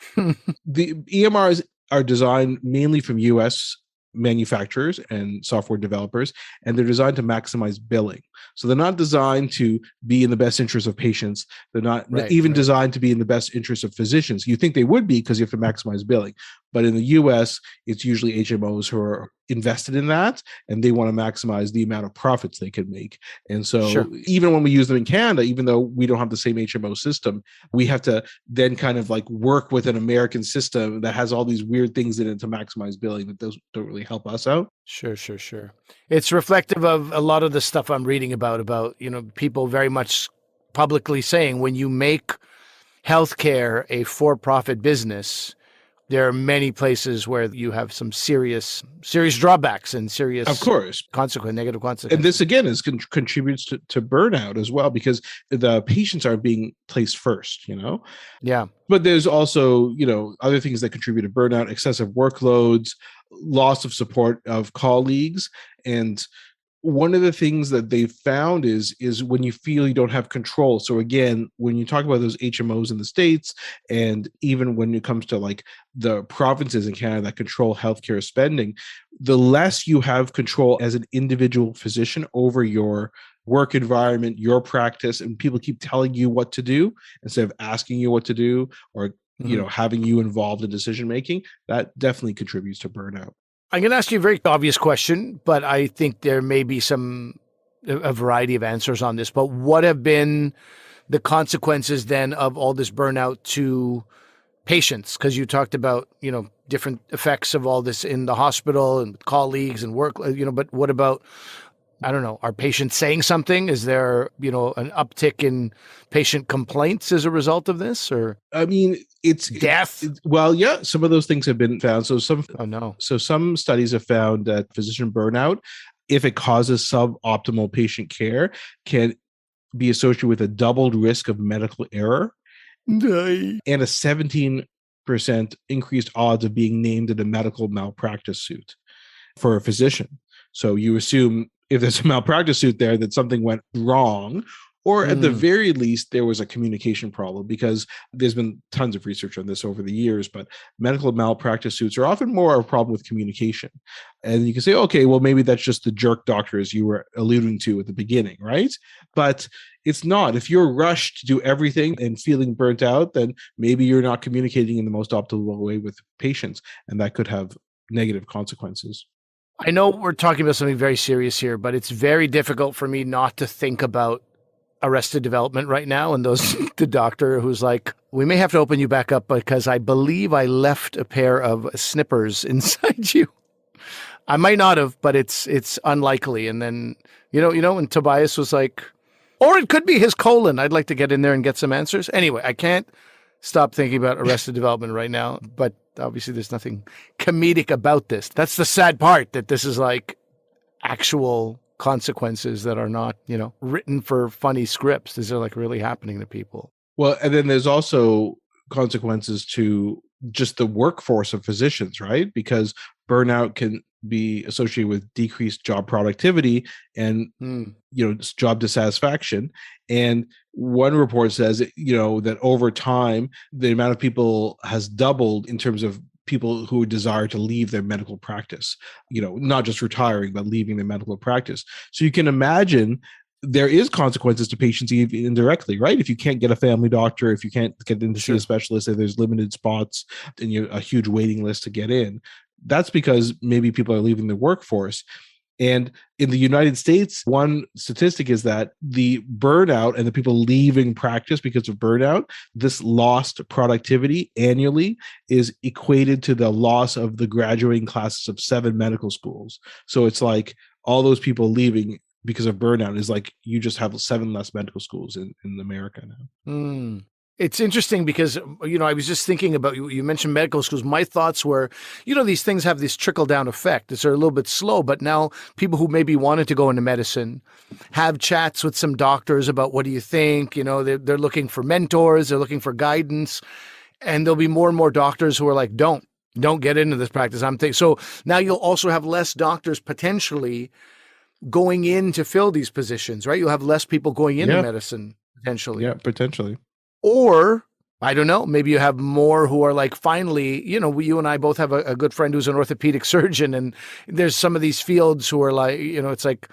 the EMRs are designed mainly from US manufacturers and software developers, and they're designed to maximize billing. So they're not designed to be in the best interest of patients. They're not even designed to be in the best interest of physicians. You think they would be because you have to maximize billing. But in the US, it's usually HMOs who are invested in that, and they want to maximize the amount of profits they can make. And so even when we use them in Canada, even though we don't have the same HMO system, we have to then kind of like work with an American system that has all these weird things in it to maximize billing that those don't really help us out. Sure. It's reflective of a lot of the stuff I'm reading about, people very much publicly saying when you make healthcare a for-profit business, there are many places where you have some serious drawbacks and serious, of course, negative consequences. And this again contributes to burnout as well, because the patients are being placed first, Yeah. But there's also, other things that contribute to burnout: excessive workloads, loss of support of colleagues. And one of the things that they've found is when you feel you don't have control. So again, when you talk about those HMOs in the States, and even when it comes to like the provinces in Canada that control healthcare spending, the less you have control as an individual physician over your work environment, your practice, and people keep telling you what to do instead of asking you what to do, or having you involved in decision making, that definitely contributes to burnout. I'm going to ask you a very obvious question, but I think there may be a variety of answers on this. But what have been the consequences then of all this burnout to patients? Because you talked about, different effects of all this in the hospital and colleagues and work, but what about, I don't know, are patients saying something? Is there, an uptick in patient complaints as a result of this? Or I mean, it's death. Well, yeah, some of those things have been found. So some studies have found that physician burnout, if it causes suboptimal patient care, can be associated with a doubled risk of medical error and a 17% increased odds of being named in a medical malpractice suit for a physician. So you assume if there's a malpractice suit there, that something went wrong, or at the very least, there was a communication problem, because there's been tons of research on this over the years, but medical malpractice suits are often more a problem with communication. And you can say, okay, well, maybe that's just the jerk doctors you were alluding to at the beginning, right? But it's not. If you're rushed to do everything and feeling burnt out, then maybe you're not communicating in the most optimal way with patients, and that could have negative consequences. I know we're talking about something very serious here, but it's very difficult for me not to think about Arrested Development right now, and the doctor who's like, we may have to open you back up because I believe I left a pair of snippers inside you. I might not have, but it's unlikely. And then, and Tobias was like, or it could be his colon. I'd like to get in there and get some answers. Anyway, I can't stop thinking about Arrested Development right now, but obviously there's nothing comedic about this. That's the sad part, that this is like actual consequences that are not, written for funny scripts. These are like really happening to people. Well, and then there's also consequences to just the workforce of physicians, right? Because burnout can be associated with decreased job productivity and, job dissatisfaction. And one report says, that over time, the amount of people has doubled in terms of people who desire to leave their medical practice, not just retiring, but leaving their medical practice. So you can imagine there is consequences to patients even indirectly, right? If you can't get a family doctor, if you can't get in to see a specialist, if there's limited spots and a huge waiting list to get in, that's because maybe people are leaving the workforce. And in the United States, one statistic is that the burnout and the people leaving practice because of burnout, this lost productivity annually is equated to the loss of the graduating classes of 7 medical schools. So it's like all those people leaving because of burnout is like you just have 7 less medical schools in America now. It's interesting because, I was just thinking about, you mentioned medical schools. My thoughts were, these things have this trickle-down effect. It's a little bit slow, but now people who maybe wanted to go into medicine have chats with some doctors about what do you think? They're looking for mentors. They're looking for guidance. And there'll be more and more doctors who are like, don't get into this practice. So now you'll also have less doctors potentially going in to fill these positions, right? You'll have less people going into medicine potentially. Yeah, potentially. Or I don't know. Maybe you have more who are like, finally, you and I both have a good friend who's an orthopedic surgeon. And there's some of these fields who are like, it's like,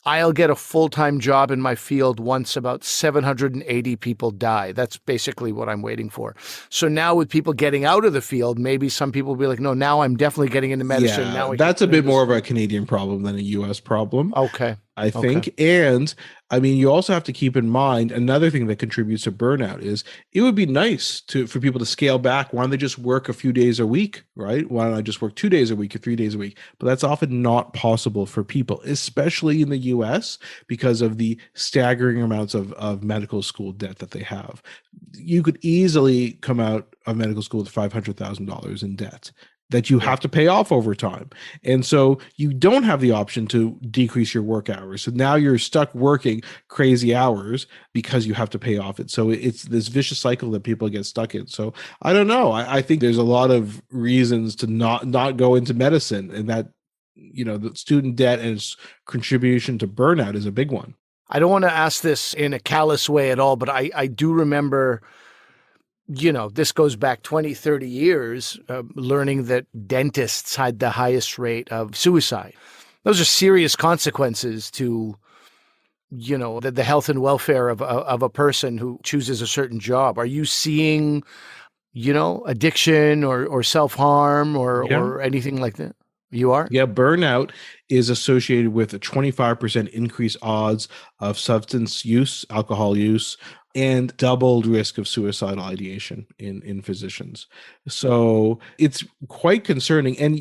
I'll get a full-time job in my field once about 780 people die. That's basically what I'm waiting for. So now with people getting out of the field, maybe some people will be like, no, now I'm definitely getting into medicine. Yeah, Now I can that's a get into bit more this. of a Canadian problem than a US problem, Okay. I Okay. think. And I mean, you also have to keep in mind another thing that contributes to burnout is it would be nice for people to scale back. Why don't they just work a few days a week, right? Why don't I just work 2 days a week or 3 days a week? But that's often not possible for people, especially in the US, because of the staggering amounts of medical school debt that they have. You could easily come out of medical school with $500,000 in debt that you have to pay off over time. And so you don't have the option to decrease your work hours. So now you're stuck working crazy hours because you have to pay off it. So it's this vicious cycle that people get stuck in. So I don't know. I think there's a lot of reasons to not go into medicine, and that, the student debt and its contribution to burnout is a big one. I don't want to ask this in a callous way at all, but I do remember, this goes back 20, 30 years, learning that dentists had the highest rate of suicide. Those are serious consequences to, the health and welfare of a person who chooses a certain job. Are you seeing, addiction or self-harm or anything like that? You are? Yeah, burnout is associated with a 25% increased odds of substance use, alcohol use, and doubled risk of suicidal ideation in physicians. So it's quite concerning. And,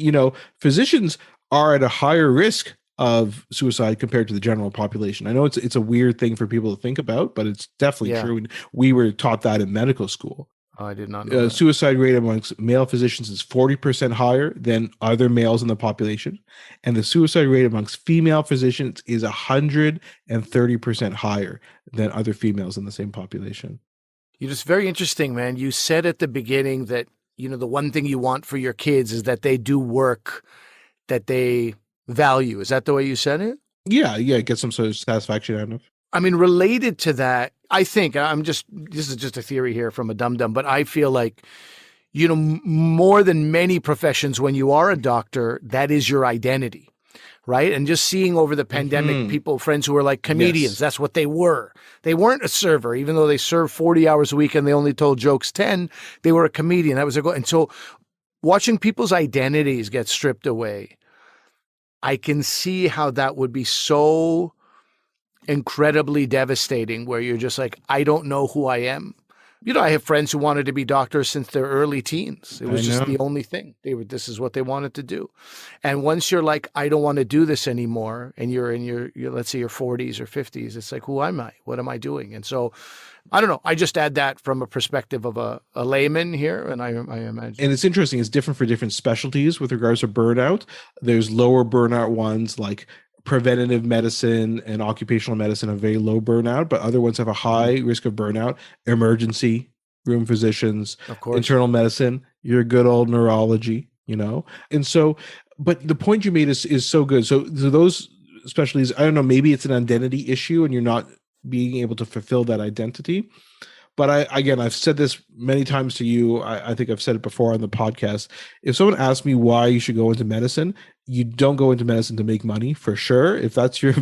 physicians are at a higher risk of suicide compared to the general population. I know it's a weird thing for people to think about, but it's definitely true. And we were taught that in medical school. Oh, I did not know that. Suicide rate amongst male physicians is 40% higher than other males in the population. And the suicide rate amongst female physicians is 130% higher than other females in the same population. It's very interesting, man. You said at the beginning that, the one thing you want for your kids is that they do work that they value. Is that the way you said it? Yeah, get some sort of satisfaction out of. I mean, related to that, I think this is just a theory here from a dum-dum, but I feel like, more than many professions, when you are a doctor, that is your identity, right? And just seeing over the pandemic, friends who were like comedians, that's what they were. They weren't a server, even though they served 40 hours a week and they only told jokes 10, they were a comedian. That was their goal. And so watching people's identities get stripped away, I can see how that would be so incredibly devastating, where you're just like, I don't know who I am. I have friends who wanted to be doctors since their early teens. It was just the only thing. This is what they wanted to do. And once you're like, I don't want to do this anymore, and you're in your let's say your 40s or 50s, it's like, who am I? What am I doing? And so, I don't know. I just add that from a perspective of a layman here, and I imagine. And it's interesting. It's different for different specialties with regards to burnout. There's lower burnout ones like preventative medicine and occupational medicine have very low burnout, but other ones have a high risk of burnout. Emergency room physicians, of course, internal medicine, your good old neurology, And so, but the point you made is so good. So those specialties, I don't know, maybe it's an identity issue and you're not being able to fulfill that identity. But I've said this many times to you. I think I've said it before on the podcast. If someone asks me why you should go into medicine, you don't go into medicine to make money, for sure. If that's your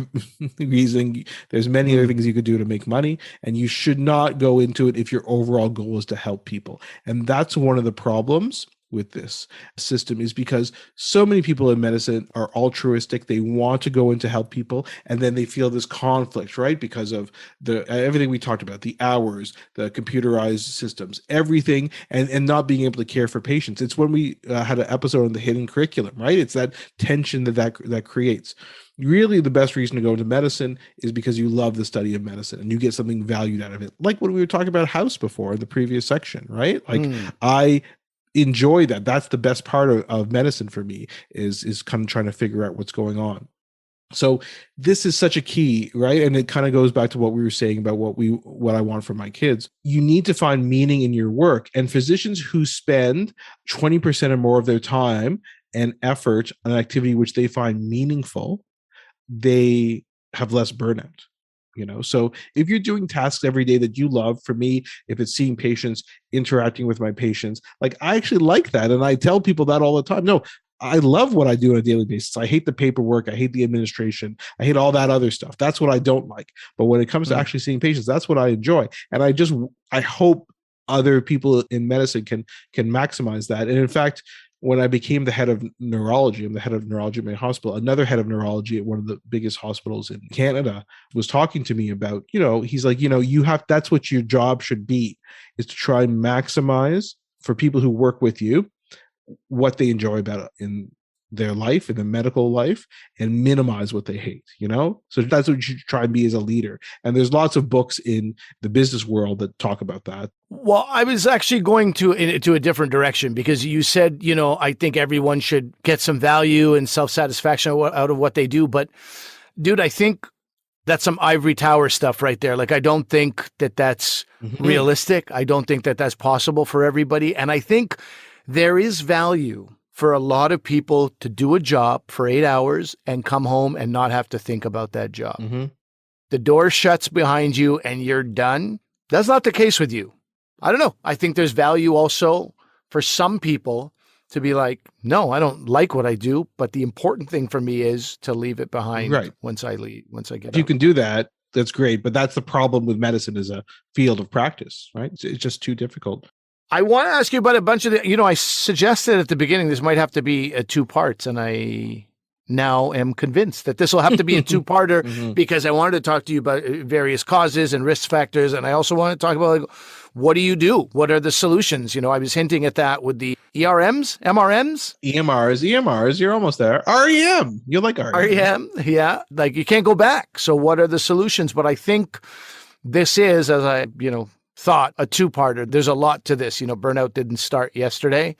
reason, there's many other things you could do to make money, and you should not go into it if your overall goal is to help people. And that's one of the problems with this system, is because so many people in medicine are altruistic. They want to go in to help people, and then they feel this conflict, right? Because of everything we talked about, the hours, the computerized systems, everything, and not being able to care for patients. It's when we had an episode on the hidden curriculum, right? It's that tension that creates. Really, the best reason to go into medicine is because you love the study of medicine and you get something valued out of it. Like when we were talking about House before in the previous section, right? Like I enjoy that. That's the best part of medicine for me, is kind of trying to figure out what's going on. So this is such a key, right? And it kind of goes back to what we were saying about what I want for my kids. You need to find meaning in your work, and physicians who spend 20% or more of their time and effort on an activity which they find meaningful, they have less burnout. So if you're doing tasks every day that you love, for me, if it's seeing patients, interacting with my patients, like I actually like that. And I tell people that all the time. No, I love what I do on a daily basis. I hate the paperwork. I hate the administration. I hate all that other stuff. That's what I don't like. But when it comes to actually seeing patients, that's what I enjoy. And I hope other people in medicine can maximize that. And in fact, when I became the head of neurology, I'm the head of neurology at my hospital, another head of neurology at one of the biggest hospitals in Canada was talking to me about, he's like, that's what your job should be, is to try and maximize for people who work with you what they enjoy about it in their life, in the medical life, and minimize what they hate, So that's what you should try and be as a leader. And there's lots of books in the business world that talk about that. Well, I was actually going to a different direction, because you said, I think everyone should get some value and self-satisfaction out of what they do. But dude, I think that's some ivory tower stuff right there. Like, I don't think that that's realistic. I don't think that that's possible for everybody. And I think there is value for a lot of people to do a job for 8 hours and come home and not have to think about that job. The door shuts behind you and you're done. That's not the case with you. I don't know. I think there's value also for some people to be like, no, I don't like what I do, but the important thing for me is to leave it behind once I leave, once I get out. If you can do that, that's great. But that's the problem with medicine as a field of practice, right? It's just too difficult. I want to ask you about a bunch of I suggested at the beginning this might have to be 2 parts, and I now am convinced that this will have to be a 2-parter because I wanted to talk to you about various causes and risk factors, and I also want to talk about what do you do? What are the solutions? I was hinting at that with the ERMs, MRMs? EMRs, you're almost there. REM, you like REM. REM, yeah. Like, you can't go back. So what are the solutions? But I think this is, as I, thought, a 2-parter. There's a lot to this. Burnout didn't start yesterday,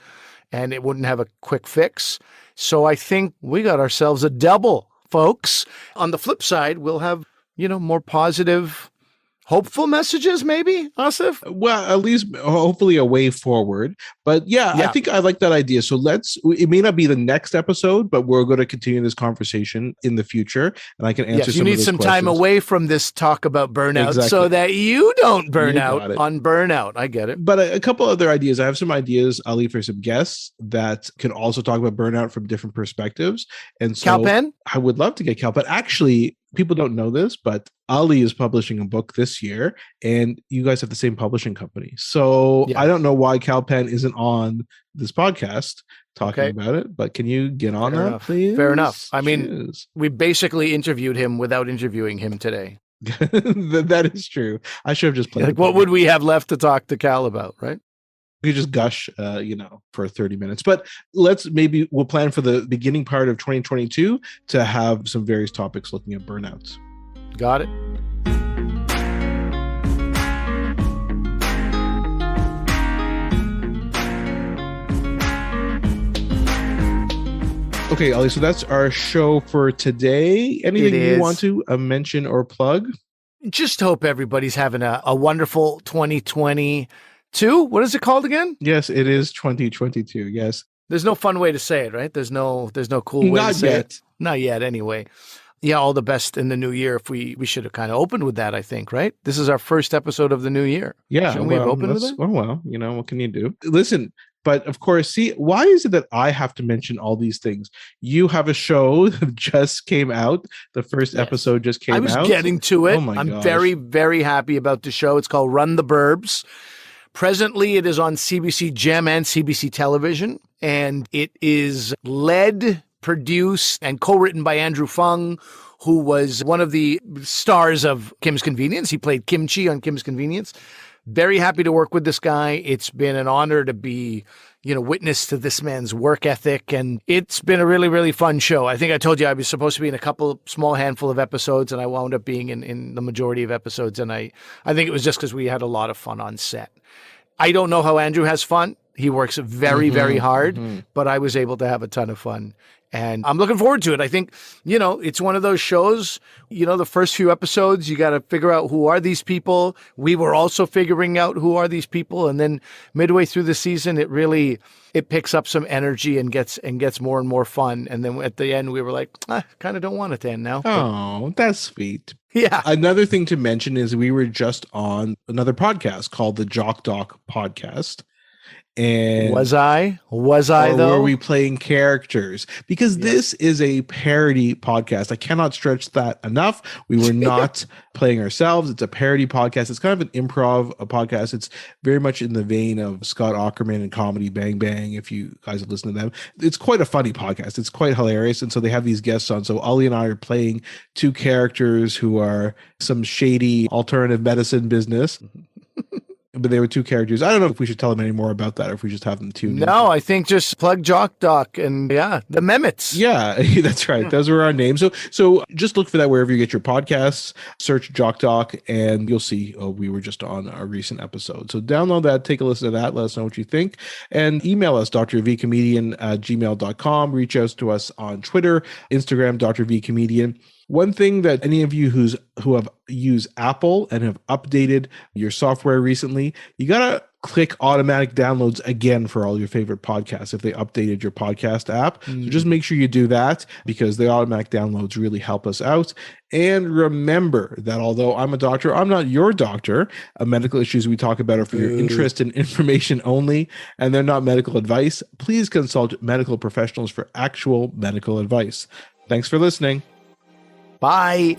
and it wouldn't have a quick fix. So I think we got ourselves a double, folks. On the flip side, we'll have, more positive, hopeful messages, maybe, Asif? Well, at least hopefully a way forward. But yeah, I think I like that idea. So it may not be the next episode, but we're going to continue this conversation in the future. And I can answer some of those questions. You need some time away from this talk about burnout so that you don't burn out on burnout. I get it. But a couple other ideas. I have some ideas I'll leave for some guests that can also talk about burnout from different perspectives. And so Kal Penn? I would love to get Kal Penn. Actually, people don't know this, but Ali is publishing a book this year, and you guys have the same publishing company. So I don't know why Kal Penn isn't on this podcast talking about it, but can you get on that, please? Fair enough. I mean, we basically interviewed him without interviewing him today. That is true. I should have just played. Like, what would we have left to talk to Kal about, right? We could just gush, for 30 minutes. But we'll plan for the beginning part of 2022 to have some various topics looking at burnouts. Got it. Okay, Ali, so that's our show for today. Anything you want to mention or plug? Just hope everybody's having a wonderful 2022. What is it called again? Yes, it is 2022. Yes. There's no fun way to say it, right? There's no cool way to say it. Not yet, anyway. Yeah, all the best in the new year. If we should have kind of opened with that, I think, right? This is our first episode of the new year. Yeah. Shouldn't we have opened with it? Oh, well, what can you do? Listen, but of course, see, why is it that I have to mention all these things? You have a show that just came out. The first episode just came out. I was getting to it. Oh my gosh. I'm very, very happy about the show. It's called Run the Burbs. Presently, it is on CBC Gem and CBC Television, and it is led, produced, and co-written by Andrew Fung, who was one of the stars of Kim's Convenience. He played Kimchi on Kim's Convenience. Very happy to work with this guy. It's been an honor to be, witness to this man's work ethic, and it's been a really, really fun show. I think I told you I was supposed to be in a small handful of episodes, and I wound up being in the majority of episodes, and I think it was just because we had a lot of fun on set. I don't know how Andrew has fun. He works very, very hard, but I was able to have a ton of fun. And I'm looking forward to it. I think, it's one of those shows, the first few episodes, you got to figure out who are these people. We were also figuring out who are these people. And then midway through the season, it picks up some energy and gets more and more fun. And then at the end, we were like, kind of don't want it to end now. Oh, that's sweet. Yeah. Another thing to mention is we were just on another podcast called the Jock Doc podcast. And was I though? Were we playing characters? Because this is a parody podcast. I cannot stretch that enough. We were not playing ourselves. It's a parody podcast. It's kind of an improv podcast. It's very much in the vein of Scott Aukerman and Comedy Bang Bang, if you guys have listened to them. It's quite a funny podcast. It's quite hilarious. And so they have these guests on. So Ali and I are playing two characters who are some shady alternative medicine business. But they were two characters. I don't know if we should tell them any more about that or if we just have them tune in. No, I think just plug Jock Doc and the Memets. Yeah, that's right. Those were our names. So just look for that wherever you get your podcasts. Search Jock Doc and you'll see we were just on a recent episode. So download that, take a listen to that, let us know what you think. And email us, drvcomedian@gmail.com. Reach out to us on Twitter, Instagram, drvcomedian. One thing that any of you who have used Apple and have updated your software recently, you got to click automatic downloads again for all your favorite podcasts if they updated your podcast app. So just make sure you do that because the automatic downloads really help us out. And remember that although I'm a doctor, I'm not your doctor. Medical issues we talk about are for your interest and information only, and they're not medical advice. Please consult medical professionals for actual medical advice. Thanks for listening. Bye.